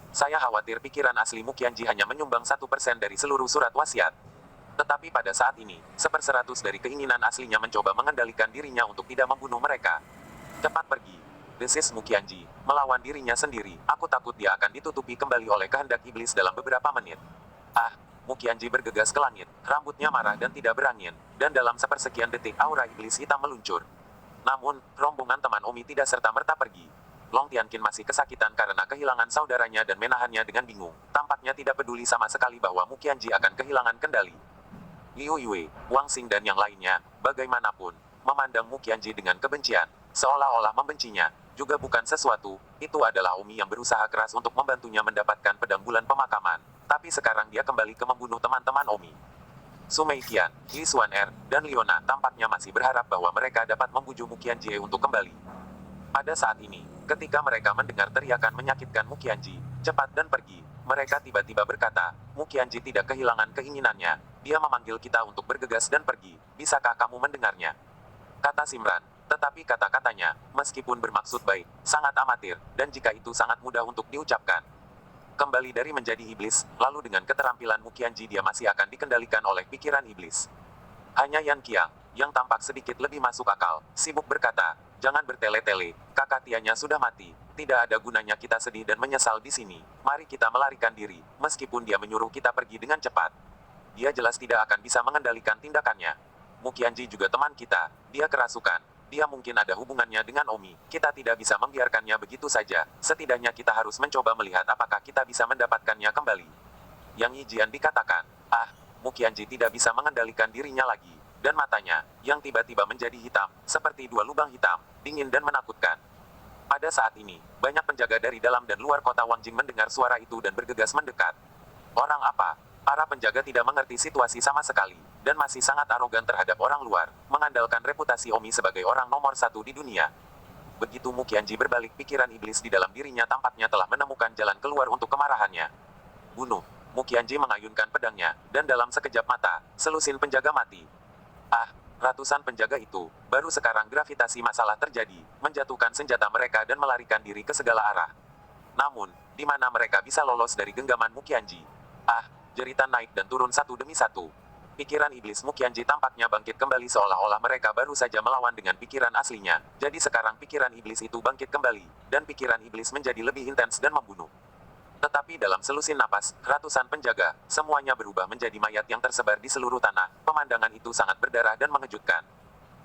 Saya khawatir pikiran asli Mu Qianji hanya menyumbang 1% dari seluruh surat wasiat. Tetapi pada saat ini, 1/100 dari keinginan aslinya mencoba mengendalikan dirinya untuk tidak membunuh mereka. "Cepat pergi," desis Mu Qianji, melawan dirinya sendiri. "Aku takut dia akan ditutupi kembali oleh kehendak iblis dalam beberapa menit." "Ah!" Mu Qianji bergegas ke langit, rambutnya marah dan tidak berangin, dan dalam sepersekian detik aura iblis hitam meluncur. Namun, rombongan teman Omi tidak serta-merta pergi. Long Tianqin masih kesakitan karena kehilangan saudaranya dan menahannya dengan bingung. Tampaknya tidak peduli sama sekali bahwa Mu Qianji akan kehilangan kendali. Liu Yue, Wang Xing dan yang lainnya, bagaimanapun, memandang Mu Qianji dengan kebencian, seolah-olah membencinya. Juga bukan sesuatu, itu adalah Omi yang berusaha keras untuk membantunya mendapatkan pedang bulan pemakaman. Tapi sekarang dia kembali ke membunuh teman-teman Omi. Su Meiqian, Li Xuan-er, dan Liona tampaknya masih berharap bahwa mereka dapat membujuk Mu Qianji untuk kembali. Pada saat ini, ketika mereka mendengar teriakan menyakitkan Mu Qianji, "Cepat dan pergi," mereka tiba-tiba berkata, "Mu Qianji tidak kehilangan keinginannya. Dia memanggil kita untuk bergegas dan pergi. Bisakah kamu mendengarnya?" Kata Simran, tetapi kata-katanya, meskipun bermaksud baik, sangat amatir, dan jika itu sangat mudah untuk diucapkan. Kembali dari menjadi iblis, lalu dengan keterampilan Mu Qianji dia masih akan dikendalikan oleh pikiran iblis. Hanya Yan Qiang, yang tampak sedikit lebih masuk akal, sibuk berkata, "Jangan bertele-tele, kakak Tianya sudah mati. Tidak ada gunanya kita sedih dan menyesal di sini. Mari kita melarikan diri, meskipun dia menyuruh kita pergi dengan cepat. Dia jelas tidak akan bisa mengendalikan tindakannya. Mu Qianji juga teman kita, dia kerasukan. Dia mungkin ada hubungannya dengan Omi. Kita tidak bisa membiarkannya begitu saja. Setidaknya kita harus mencoba melihat apakah kita bisa mendapatkannya kembali." Yang Yijian dikatakan, "Ah!" Mu Qianji tidak bisa mengendalikan dirinya lagi. Dan matanya, yang tiba-tiba menjadi hitam, seperti dua lubang hitam, dingin dan menakutkan. Pada saat ini, banyak penjaga dari dalam dan luar kota Wangjing mendengar suara itu dan bergegas mendekat. Orang apa? Para penjaga tidak mengerti situasi sama sekali, dan masih sangat arogan terhadap orang luar, mengandalkan reputasi Omi sebagai orang nomor satu di dunia. Begitu Mu Qianji berbalik, pikiran iblis di dalam dirinya tampaknya telah menemukan jalan keluar untuk kemarahannya. Bunuh. Mu Qianji mengayunkan pedangnya, dan dalam sekejap mata, selusin penjaga mati. Ah, ratusan penjaga itu, baru sekarang gravitasi masalah terjadi, menjatuhkan senjata mereka dan melarikan diri ke segala arah. Namun, di mana mereka bisa lolos dari genggaman Mu Qianji? Ah, jeritan naik dan turun satu demi satu. Pikiran iblis Mu Qianji tampaknya bangkit kembali seolah-olah mereka baru saja melawan dengan pikiran aslinya. Jadi sekarang pikiran iblis itu bangkit kembali, dan pikiran iblis menjadi lebih intens dan membunuh. Tetapi dalam selusin napas, ratusan penjaga, semuanya berubah menjadi mayat yang tersebar di seluruh tanah. Pemandangan itu sangat berdarah dan mengejutkan.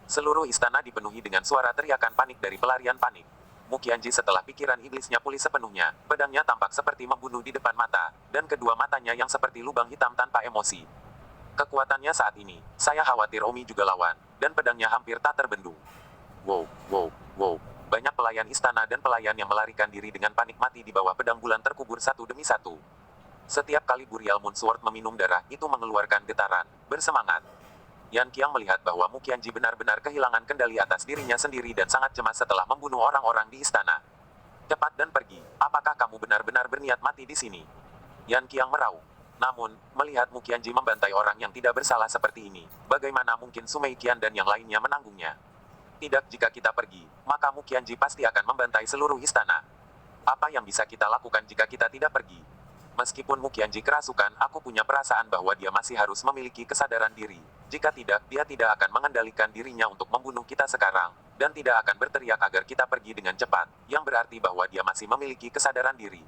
Seluruh istana dipenuhi dengan suara teriakan panik dari pelarian panik. Mu Qianji setelah pikiran iblisnya pulih sepenuhnya, pedangnya tampak seperti membunuh di depan mata, dan kedua matanya yang seperti lubang hitam tanpa emosi. Kekuatannya saat ini, saya khawatir Omi juga lawan, dan pedangnya hampir tak terbendung. Wow, wow, wow. Banyak pelayan istana dan pelayan yang melarikan diri dengan panik mati di bawah pedang bulan terkubur satu demi satu. Setiap kali Burial Moon Sword meminum darah, itu mengeluarkan getaran, bersemangat. Yan Qiang melihat bahwa Mu Qianji benar-benar kehilangan kendali atas dirinya sendiri dan sangat cemas setelah membunuh orang-orang di istana. Cepat dan pergi, apakah kamu benar-benar berniat mati di sini? Yan Qiang meraung. Namun, melihat Mu Qianji membantai orang yang tidak bersalah seperti ini, bagaimana mungkin Sumei Qian dan yang lainnya menanggungnya? Tidak, jika kita pergi, maka Mu Qianji pasti akan membantai seluruh istana. Apa yang bisa kita lakukan jika kita tidak pergi? Meskipun Mu Qianji kerasukan, aku punya perasaan bahwa dia masih harus memiliki kesadaran diri. Jika tidak, dia tidak akan mengendalikan dirinya untuk membunuh kita sekarang, dan tidak akan berteriak agar kita pergi dengan cepat, yang berarti bahwa dia masih memiliki kesadaran diri.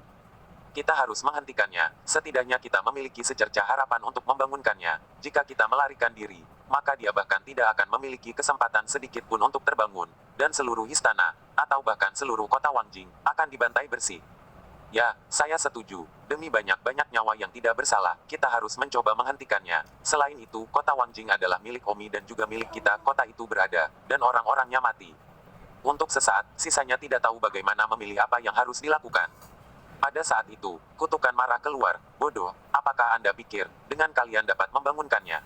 Kita harus menghentikannya, setidaknya kita memiliki secercah harapan untuk membangunkannya. Jika kita melarikan diri, maka dia bahkan tidak akan memiliki kesempatan sedikit pun untuk terbangun, dan seluruh istana, atau bahkan seluruh kota Wangjing, akan dibantai bersih. Ya, saya setuju. Demi banyak-banyak nyawa yang tidak bersalah, kita harus mencoba menghentikannya. Selain itu, kota Wangjing adalah milik Omi dan juga milik kita. Kota itu berada, dan orang-orangnya mati. Untuk sesaat, sisanya tidak tahu bagaimana memilih apa yang harus dilakukan. Pada saat itu, kutukan marah keluar. Bodoh, apakah Anda pikir, dengan kalian dapat membangunkannya?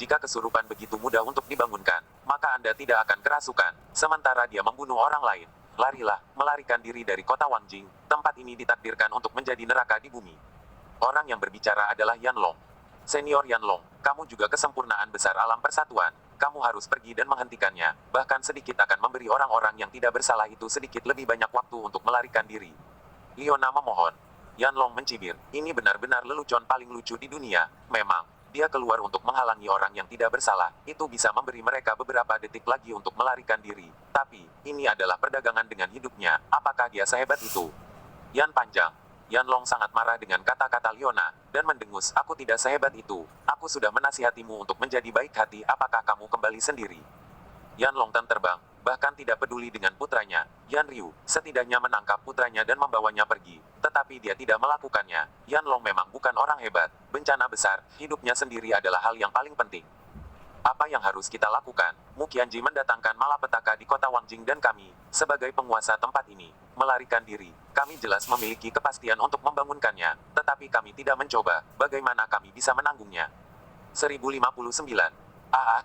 Jika kesurupan begitu mudah untuk dibangunkan, maka Anda tidak akan kerasukan, sementara dia membunuh orang lain. Larilah, melarikan diri dari kota Wangjing. Tempat ini ditakdirkan untuk menjadi neraka di bumi. Orang yang berbicara adalah Yan Long. Senior Yan Long, kamu juga kesempurnaan besar alam persatuan. Kamu harus pergi dan menghentikannya, bahkan sedikit akan memberi orang-orang yang tidak bersalah itu sedikit lebih banyak waktu untuk melarikan diri. Liona memohon. Yan Long mencibir, ini benar-benar lelucon paling lucu di dunia. Memang, dia keluar untuk menghalangi orang yang tidak bersalah, itu bisa memberi mereka beberapa detik lagi untuk melarikan diri. Tapi, ini adalah perdagangan dengan hidupnya, apakah dia sehebat itu? Yan panjang. Yan Long sangat marah dengan kata-kata Liona, dan mendengus, aku tidak sehebat itu. Aku sudah menasihatimu untuk menjadi baik hati, apakah kamu kembali sendiri? Yan Long terbang, bahkan tidak peduli dengan putranya, Yan Ryu, setidaknya menangkap putranya dan membawanya pergi. Tetapi dia tidak melakukannya. Yan Long memang bukan orang hebat. Bencana besar, hidupnya sendiri adalah hal yang paling penting. Apa yang harus kita lakukan? Mu Qianji mendatangkan malapetaka di kota Wangjing dan kami, sebagai penguasa tempat ini, melarikan diri. Kami jelas memiliki kepastian untuk membangunkannya, tetapi kami tidak mencoba. Bagaimana kami bisa menanggungnya? 1059.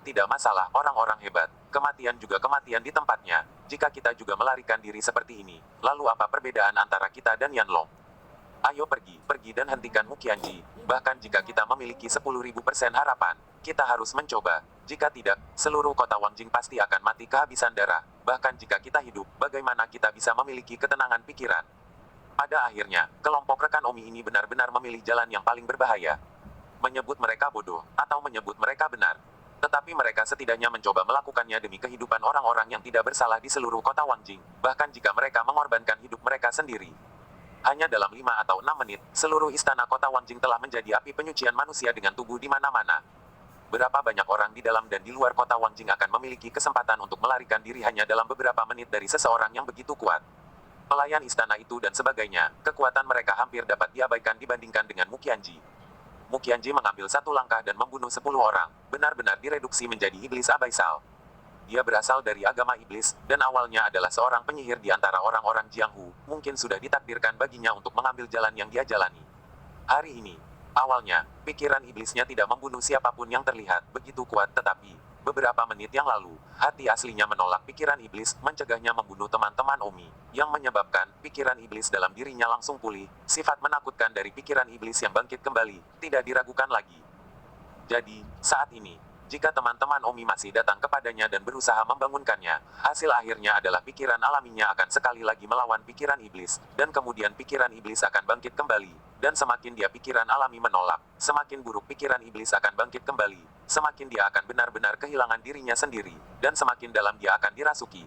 Tidak masalah, orang-orang hebat. Kematian juga kematian di tempatnya. Jika kita juga melarikan diri seperti ini, lalu apa perbedaan antara kita dan Yan Long? Ayo pergi dan hentikan Mu Qianji. Bahkan jika kita memiliki 10.000% harapan, kita harus mencoba. Jika tidak, seluruh kota Wangjing pasti akan mati kehabisan darah. Bahkan jika kita hidup, bagaimana kita bisa memiliki ketenangan pikiran? Pada akhirnya, kelompok rekan Omi ini benar-benar memilih jalan yang paling berbahaya. Menyebut mereka bodoh, atau menyebut mereka benar. Tetapi mereka setidaknya mencoba melakukannya demi kehidupan orang-orang yang tidak bersalah di seluruh kota Wangjing, bahkan jika mereka mengorbankan hidup mereka sendiri. Hanya dalam 5 atau 6 menit, seluruh istana kota Wangjing telah menjadi api penyucian manusia dengan tubuh di mana-mana. Berapa banyak orang di dalam dan di luar kota Wangjing akan memiliki kesempatan untuk melarikan diri hanya dalam beberapa menit dari seseorang yang begitu kuat. Pelayan istana itu dan sebagainya, kekuatan mereka hampir dapat diabaikan dibandingkan dengan Mu Qianji. Mu Qianji mengambil satu langkah dan membunuh 10 orang, benar-benar direduksi menjadi iblis abaisal. Dia berasal dari agama iblis, dan awalnya adalah seorang penyihir di antara orang-orang Jianghu, mungkin sudah ditakdirkan baginya untuk mengambil jalan yang dia jalani. Hari ini, Awalnya, pikiran iblisnya tidak membunuh siapapun yang terlihat begitu kuat, tetapi beberapa menit yang lalu, hati aslinya menolak pikiran iblis, mencegahnya membunuh teman-teman Omi, yang menyebabkan pikiran iblis dalam dirinya langsung pulih. Sifat menakutkan dari pikiran iblis yang bangkit kembali, tidak diragukan lagi. Jadi, saat ini, jika teman-teman Omi masih datang kepadanya dan berusaha membangunkannya, hasil akhirnya adalah pikiran alaminya akan sekali lagi melawan pikiran iblis, dan kemudian pikiran iblis akan bangkit kembali. Dan semakin dia pikiran alami menolak, semakin buruk pikiran iblis akan bangkit kembali, semakin dia akan benar-benar kehilangan dirinya sendiri, dan semakin dalam dia akan dirasuki.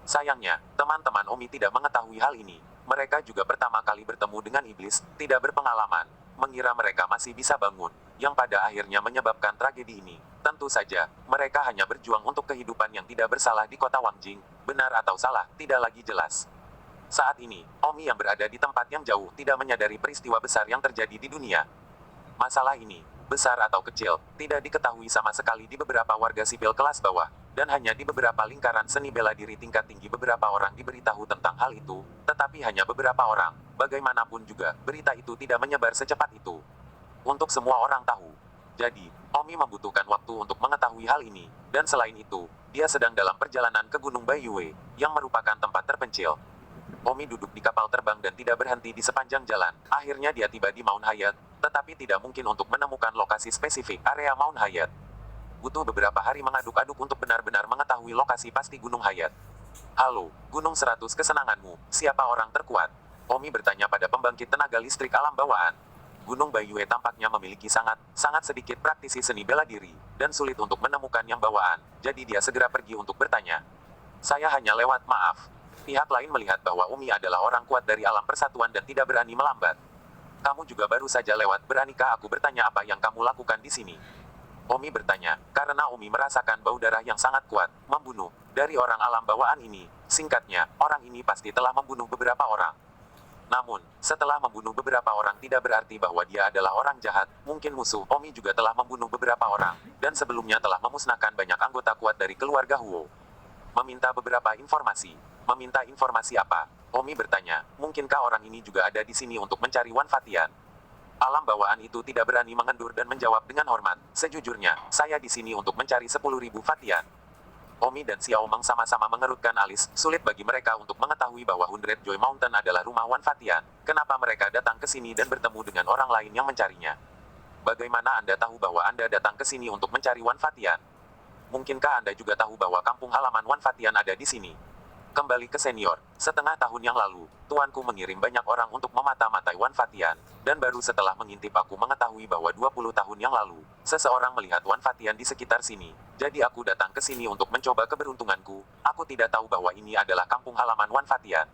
Sayangnya, teman-teman Omi tidak mengetahui hal ini. Mereka juga pertama kali bertemu dengan iblis, tidak berpengalaman, mengira mereka masih bisa bangun, yang pada akhirnya menyebabkan tragedi ini. Tentu saja, mereka hanya berjuang untuk kehidupan yang tidak bersalah di kota Wangjing. Benar atau salah, tidak lagi jelas. Saat ini, Omi yang berada di tempat yang jauh tidak menyadari peristiwa besar yang terjadi di dunia. Masalah ini, besar atau kecil, tidak diketahui sama sekali di beberapa warga sipil kelas bawah, dan hanya di beberapa lingkaran seni bela diri tingkat tinggi beberapa orang diberitahu tentang hal itu, tetapi hanya beberapa orang. Bagaimanapun juga, berita itu tidak menyebar secepat itu untuk semua orang tahu. Jadi, Omi membutuhkan waktu untuk mengetahui hal ini, dan selain itu, dia sedang dalam perjalanan ke Gunung Baiyue, yang merupakan tempat terpencil. Omi duduk di kapal terbang dan tidak berhenti di sepanjang jalan. Akhirnya dia tiba di Mount Hayat, tetapi tidak mungkin untuk menemukan lokasi spesifik area Mount Hayat. Butuh beberapa hari mengaduk-aduk untuk benar-benar mengetahui lokasi pasti Gunung Hayat. Halo, Gunung 100 kesenanganmu, siapa orang terkuat? Omi bertanya pada pembangkit tenaga listrik alam bawaan. Gunung Baiyue tampaknya memiliki sangat sedikit praktisi seni bela diri, dan sulit untuk menemukan yang bawaan, jadi dia segera pergi untuk bertanya. Saya hanya lewat, maaf. Pihak lain melihat bahwa Umi adalah orang kuat dari alam persatuan dan tidak berani melambat. Kamu juga baru saja lewat, beranikah aku bertanya apa yang kamu lakukan di sini? Omi bertanya, karena Omi merasakan bau darah yang sangat kuat, membunuh, dari orang alam bawaan ini. Singkatnya, orang ini pasti telah membunuh beberapa orang. Namun, setelah membunuh beberapa orang tidak berarti bahwa dia adalah orang jahat, mungkin musuh. Omi juga telah membunuh beberapa orang, dan sebelumnya telah memusnahkan banyak anggota kuat dari keluarga Huo. Meminta beberapa informasi. Meminta informasi apa? Omi bertanya, mungkinkah orang ini juga ada di sini untuk mencari Wan Fatian? Alam bawaan itu tidak berani mengendur dan menjawab dengan hormat. Sejujurnya, saya di sini untuk mencari 10.000 Fatian. Omi dan Xiao Meng sama-sama mengerutkan alis. Sulit bagi mereka untuk mengetahui bahwa Hundred Joy Mountain adalah rumah Wan Fatian. Kenapa mereka datang ke sini dan bertemu dengan orang lain yang mencarinya? Bagaimana Anda tahu bahwa Anda datang ke sini untuk mencari Wan Fatian? Mungkinkah Anda juga tahu bahwa kampung halaman Wan Fatian ada di sini? Kembali ke senior, setengah tahun yang lalu, tuanku mengirim banyak orang untuk memata-matai Wan Fatian, dan baru setelah mengintip aku mengetahui bahwa 20 tahun yang lalu, seseorang melihat Wan Fatian di sekitar sini. Jadi aku datang ke sini untuk mencoba keberuntunganku. Aku tidak tahu bahwa ini adalah kampung halaman Wan Fatian.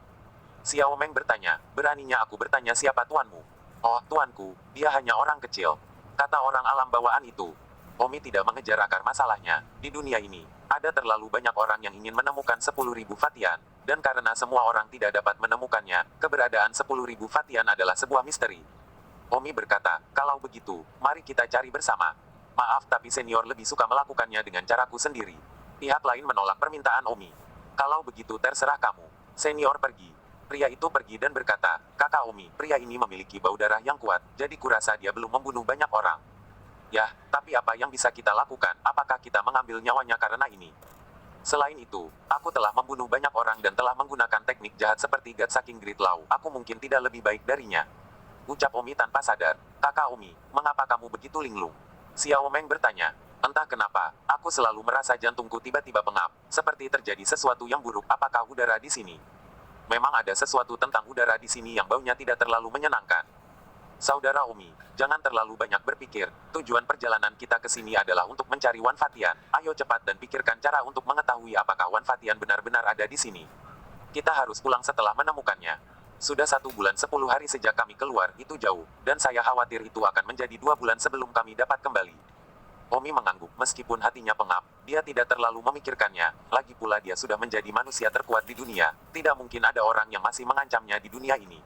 Xiao Meng bertanya, beraninya aku bertanya siapa tuanmu? Oh, tuanku, dia hanya orang kecil, kata orang alam bawaan itu. Omi tidak mengejar akar masalahnya. Di dunia ini, ada terlalu banyak orang yang ingin menemukan 10.000 Fatian, dan karena semua orang tidak dapat menemukannya, keberadaan 10.000 Fatian adalah sebuah misteri. Omi berkata, kalau begitu, mari kita cari bersama. Maaf tapi senior lebih suka melakukannya dengan caraku sendiri. Pihak lain menolak permintaan Omi. Kalau begitu terserah kamu. Senior pergi. Pria itu pergi dan berkata, kakak Omi, pria ini memiliki bau darah yang kuat, jadi kurasa dia belum membunuh banyak orang. Yah, tapi apa yang bisa kita lakukan? Apakah kita mengambil nyawanya karena ini? Selain itu, aku telah membunuh banyak orang dan telah menggunakan teknik jahat seperti Gatsaking Great Law. Aku mungkin tidak lebih baik darinya. Ucap Omi tanpa sadar. Kakak Omi, mengapa kamu begitu linglung? Xiao Meng bertanya. Entah kenapa, aku selalu merasa jantungku tiba-tiba pengap. Seperti terjadi sesuatu yang buruk. Apakah udara di sini? Memang ada sesuatu tentang udara di sini yang baunya tidak terlalu menyenangkan. Saudara Omi, jangan terlalu banyak berpikir. Tujuan perjalanan kita ke sini adalah untuk mencari Wan Fatian. Ayo cepat dan pikirkan cara untuk mengetahui apakah Wan Fatian benar-benar ada di sini. Kita harus pulang setelah menemukannya. Sudah 1 bulan 10 hari sejak kami keluar, itu jauh, dan saya khawatir itu akan menjadi 2 bulan sebelum kami dapat kembali. Omi mengangguk, meskipun hatinya pengap, dia tidak terlalu memikirkannya. Lagi pula dia sudah menjadi manusia terkuat di dunia. Tidak mungkin ada orang yang masih mengancamnya di dunia ini.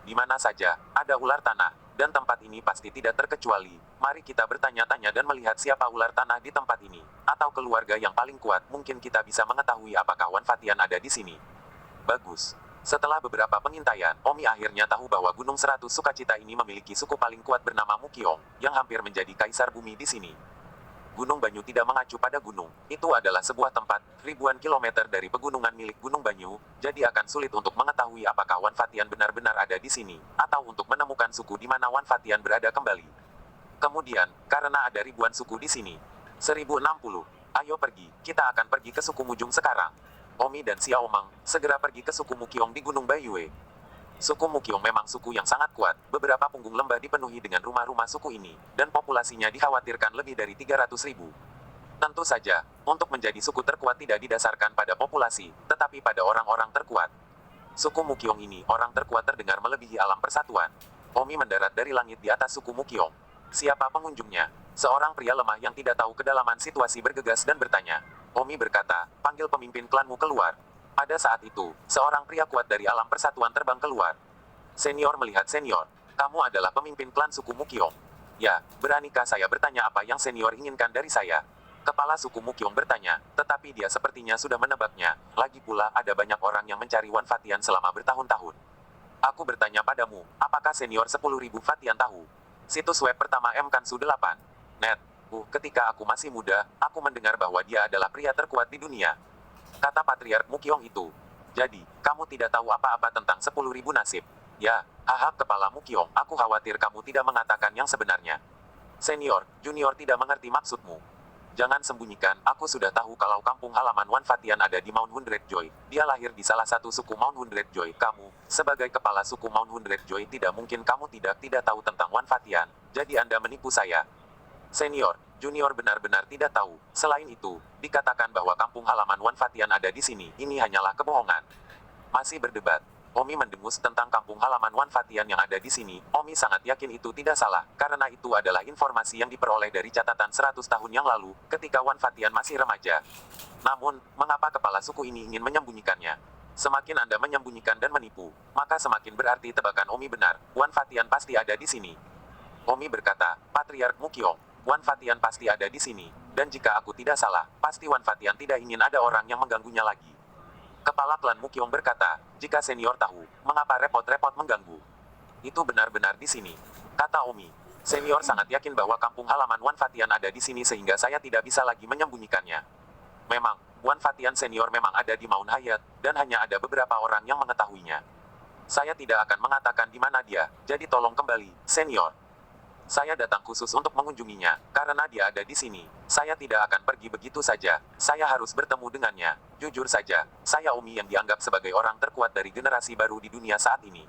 Di mana saja, ada ular tanah, dan tempat ini pasti tidak terkecuali. Mari kita bertanya-tanya dan melihat siapa ular tanah di tempat ini. Atau keluarga yang paling kuat, mungkin kita bisa mengetahui apakah Wan Fatian ada di sini. Bagus. Setelah beberapa pengintaian, Omi akhirnya tahu bahwa Gunung 100 Sukacita ini memiliki suku paling kuat bernama Mukyong, yang hampir menjadi kaisar bumi di sini. Gunung Banyu tidak mengacu pada gunung. Itu adalah sebuah tempat, ribuan kilometer dari pegunungan milik Gunung Banyu, jadi akan sulit untuk mengetahui apakah Wan Fatian benar-benar ada di sini, atau untuk menemukan suku di mana Wan Fatian berada kembali. Kemudian, karena ada ribuan suku di sini, 1060. Ayo pergi, kita akan pergi ke suku Mujung sekarang. Omi dan Xiao Meng segera pergi ke suku Mukyong di Gunung Bayue. Suku Mukyong memang suku yang sangat kuat, beberapa punggung lembah dipenuhi dengan rumah-rumah suku ini, dan populasinya dikhawatirkan lebih dari 300.000. Tentu saja, untuk menjadi suku terkuat tidak didasarkan pada populasi, tetapi pada orang-orang terkuat. Suku Mukyong ini, orang terkuat terdengar melebihi alam persatuan. Omi mendarat dari langit di atas suku Mukyong. Siapa pengunjungnya? Seorang pria lemah yang tidak tahu kedalaman situasi bergegas dan bertanya. Omi berkata, panggil pemimpin klanmu keluar. Pada saat itu, seorang pria kuat dari alam persatuan terbang keluar. Senior melihat senior. Kamu adalah pemimpin klan suku Mukyong. Ya, beranikah saya bertanya apa yang senior inginkan dari saya? Kepala suku Mukyong bertanya, tetapi dia sepertinya sudah menebaknya. Lagi pula ada banyak orang yang mencari Wan Fatian selama bertahun-tahun. Aku bertanya padamu, apakah senior 10.000 Fatian tahu? Situs web pertama M Kansu 8. Net. Ketika aku masih muda, aku mendengar bahwa dia adalah pria terkuat di dunia. Kata Patriark Mukyong itu. Jadi, kamu tidak tahu apa-apa tentang 10.000 nasib. Ya, ahap kepala Mukyong, aku khawatir kamu tidak mengatakan yang sebenarnya. Senior, junior tidak mengerti maksudmu. Jangan sembunyikan, aku sudah tahu kalau kampung halaman Wan Fatian ada di Mount Hundred Joy. Dia lahir di salah satu suku Mount Hundred Joy. Kamu, sebagai kepala suku Mount Hundred Joy tidak mungkin kamu tidak tahu tentang Wan Fatian. Jadi Anda menipu saya. Senior, junior benar-benar tidak tahu. Selain itu, dikatakan bahwa kampung halaman Wan Fatian ada di sini. Ini hanyalah kebohongan. Masih berdebat. Omi mendengus tentang kampung halaman Wan Fatian yang ada di sini. Omi sangat yakin itu tidak salah, karena itu adalah informasi yang diperoleh dari catatan 100 tahun yang lalu, ketika Wan Fatian masih remaja. Namun, mengapa kepala suku ini ingin menyembunyikannya? Semakin Anda menyembunyikan dan menipu, maka semakin berarti tebakan Omi benar. Wan Fatian pasti ada di sini. Omi berkata, Patriark Mukyong, Wan Fatian pasti ada di sini. Dan jika aku tidak salah, pasti Wan Fatian tidak ingin ada orang yang mengganggunya lagi. Kepala klan Mukyong berkata, jika senior tahu, mengapa repot-repot mengganggu? Itu benar-benar di sini. Kata Omi. Senior sangat yakin bahwa kampung halaman Wan Fatian ada di sini sehingga saya tidak bisa lagi menyembunyikannya. Memang, Wan Fatian senior memang ada di Mount Hayat, dan hanya ada beberapa orang yang mengetahuinya. Saya tidak akan mengatakan di mana dia, jadi tolong kembali, senior. Saya datang khusus untuk mengunjunginya, karena dia ada di sini. Saya tidak akan pergi begitu saja. Saya harus bertemu dengannya. Jujur saja, saya Omi yang dianggap sebagai orang terkuat dari generasi baru di dunia saat ini.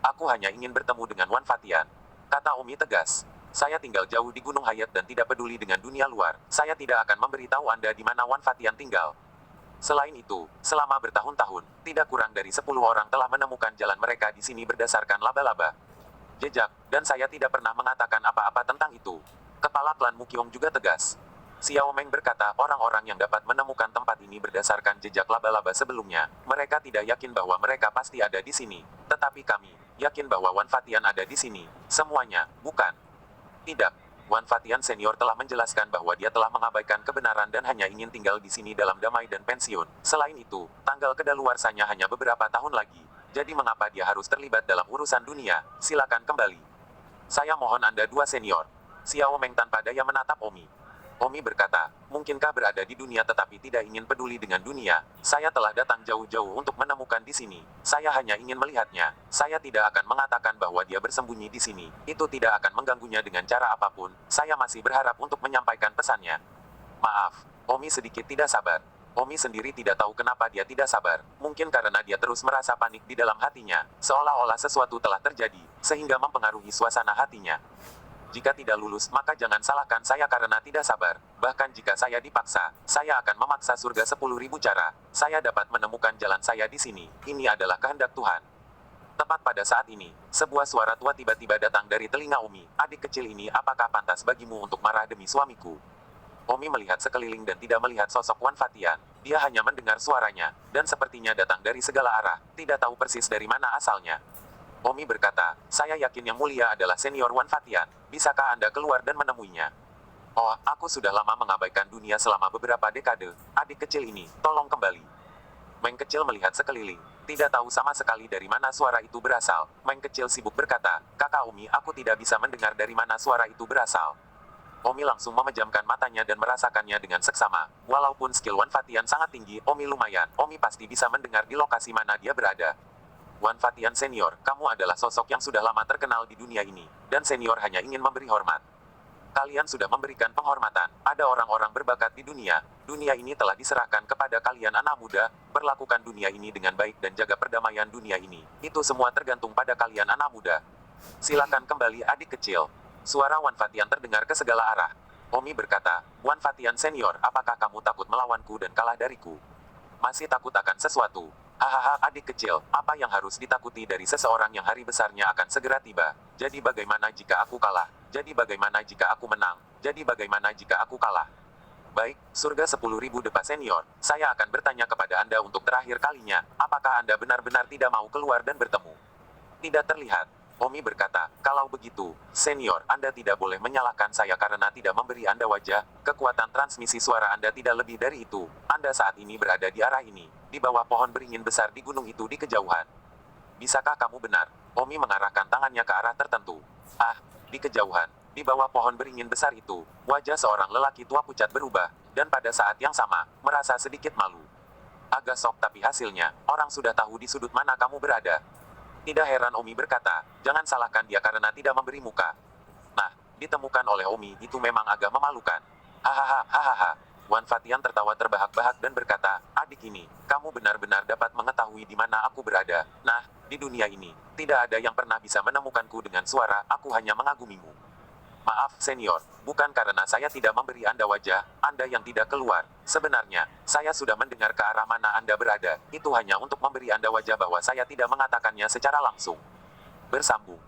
Aku hanya ingin bertemu dengan Wan Fatian. Kata Omi tegas. Saya tinggal jauh di Gunung Hayat dan tidak peduli dengan dunia luar. Saya tidak akan memberitahu Anda di mana Wan Fatian tinggal. Selain itu, selama bertahun-tahun, tidak kurang dari 10 orang telah menemukan jalan mereka di sini berdasarkan laba-laba. Jejak, dan saya tidak pernah mengatakan apa-apa tentang itu. Kepala klan Mukyong juga tegas. Xiao Meng berkata orang-orang yang dapat menemukan tempat ini berdasarkan jejak laba-laba sebelumnya, mereka tidak yakin bahwa mereka pasti ada di sini. Tetapi kami, yakin bahwa Wan Fatian ada di sini. Semuanya, bukan? Tidak. Wan Fatian senior telah menjelaskan bahwa dia telah mengabaikan kebenaran dan hanya ingin tinggal di sini dalam damai dan pensiun. Selain itu, tanggal kedaluarsanya hanya beberapa tahun lagi. Jadi mengapa dia harus terlibat dalam urusan dunia? Silakan kembali. Saya mohon Anda dua senior. Xiao Meng tanpa daya menatap Omi. Omi berkata, mungkinkah berada di dunia tetapi tidak ingin peduli dengan dunia? Saya telah datang jauh-jauh untuk menemukan di sini. Saya hanya ingin melihatnya. Saya tidak akan mengatakan bahwa dia bersembunyi di sini. Itu tidak akan mengganggunya dengan cara apapun. Saya masih berharap untuk menyampaikan pesannya. Maaf, Omi sedikit tidak sabar. Omi sendiri tidak tahu kenapa dia tidak sabar. Mungkin karena dia terus merasa panik di dalam hatinya, seolah-olah sesuatu telah terjadi, sehingga mempengaruhi suasana hatinya. Jika tidak lulus, maka jangan salahkan saya karena tidak sabar. Bahkan jika saya dipaksa, saya akan memaksa surga 10.000 cara. Saya dapat menemukan jalan saya di sini. Ini adalah kehendak Tuhan. Tepat pada saat ini, sebuah suara tua tiba-tiba datang dari telinga Omi. Adik kecil ini, apakah pantas bagimu untuk marah demi suamiku? Omi melihat sekeliling dan tidak melihat sosok Wan Fatian. Dia hanya mendengar suaranya, dan sepertinya datang dari segala arah, tidak tahu persis dari mana asalnya. Omi berkata, saya yakin yang mulia adalah senior Wan Fatian. Bisakah Anda keluar dan menemuinya? Oh, aku sudah lama mengabaikan dunia selama beberapa dekade. Adik kecil ini, tolong kembali. Meng kecil melihat sekeliling. Tidak tahu sama sekali dari mana suara itu berasal. Meng kecil sibuk berkata, "Kakak Omi, aku tidak bisa mendengar dari mana suara itu berasal." Omi langsung memejamkan matanya dan merasakannya dengan seksama. Walaupun skill Wan Fatian sangat tinggi, Omi lumayan. Omi pasti bisa mendengar di lokasi mana dia berada. Wan Fatian senior, kamu adalah sosok yang sudah lama terkenal di dunia ini. Dan senior hanya ingin memberi hormat. Kalian sudah memberikan penghormatan. Ada orang-orang berbakat di dunia. Dunia ini telah diserahkan kepada kalian anak muda. Perlakukan dunia ini dengan baik dan jaga perdamaian dunia ini. Itu semua tergantung pada kalian anak muda. Silakan kembali adik kecil. Suara Wan Fatian terdengar ke segala arah. Omi berkata, "Wan Fatian senior, apakah kamu takut melawanku dan kalah dariku? Masih takut akan sesuatu? Hahaha adik kecil, apa yang harus ditakuti dari seseorang yang hari besarnya akan segera tiba? Jadi bagaimana jika aku kalah? Jadi bagaimana jika aku menang? Jadi bagaimana jika aku kalah?" Baik, surga 10.000 depa senior, saya akan bertanya kepada Anda untuk terakhir kalinya, apakah Anda benar-benar tidak mau keluar dan bertemu? Tidak terlihat. Omi berkata, "Kalau begitu, senior, Anda tidak boleh menyalahkan saya karena tidak memberi Anda wajah. Kekuatan transmisi suara Anda tidak lebih dari itu. Anda saat ini berada di arah ini, di bawah pohon beringin besar di gunung itu di kejauhan. Bisakah kamu benar?" Omi mengarahkan tangannya ke arah tertentu. Ah, di kejauhan, di bawah pohon beringin besar itu, wajah seorang lelaki tua pucat berubah, dan pada saat yang sama, merasa sedikit malu. Agak sok tapi hasilnya, orang sudah tahu di sudut mana kamu berada. Tidak heran Omi berkata, jangan salahkan dia karena tidak memberi muka. Nah, ditemukan oleh Omi itu memang agak memalukan. Hahaha, hahaha. Wan Fatian tertawa terbahak-bahak dan berkata, adik ini, kamu benar-benar dapat mengetahui di mana aku berada. Nah, di dunia ini, tidak ada yang pernah bisa menemukanku dengan suara, aku hanya mengagumimu. Maaf, senior, bukan karena saya tidak memberi Anda wajah, Anda yang tidak keluar. Sebenarnya, saya sudah mendengar ke arah mana Anda berada, itu hanya untuk memberi Anda wajah bahwa saya tidak mengatakannya secara langsung. Bersambung.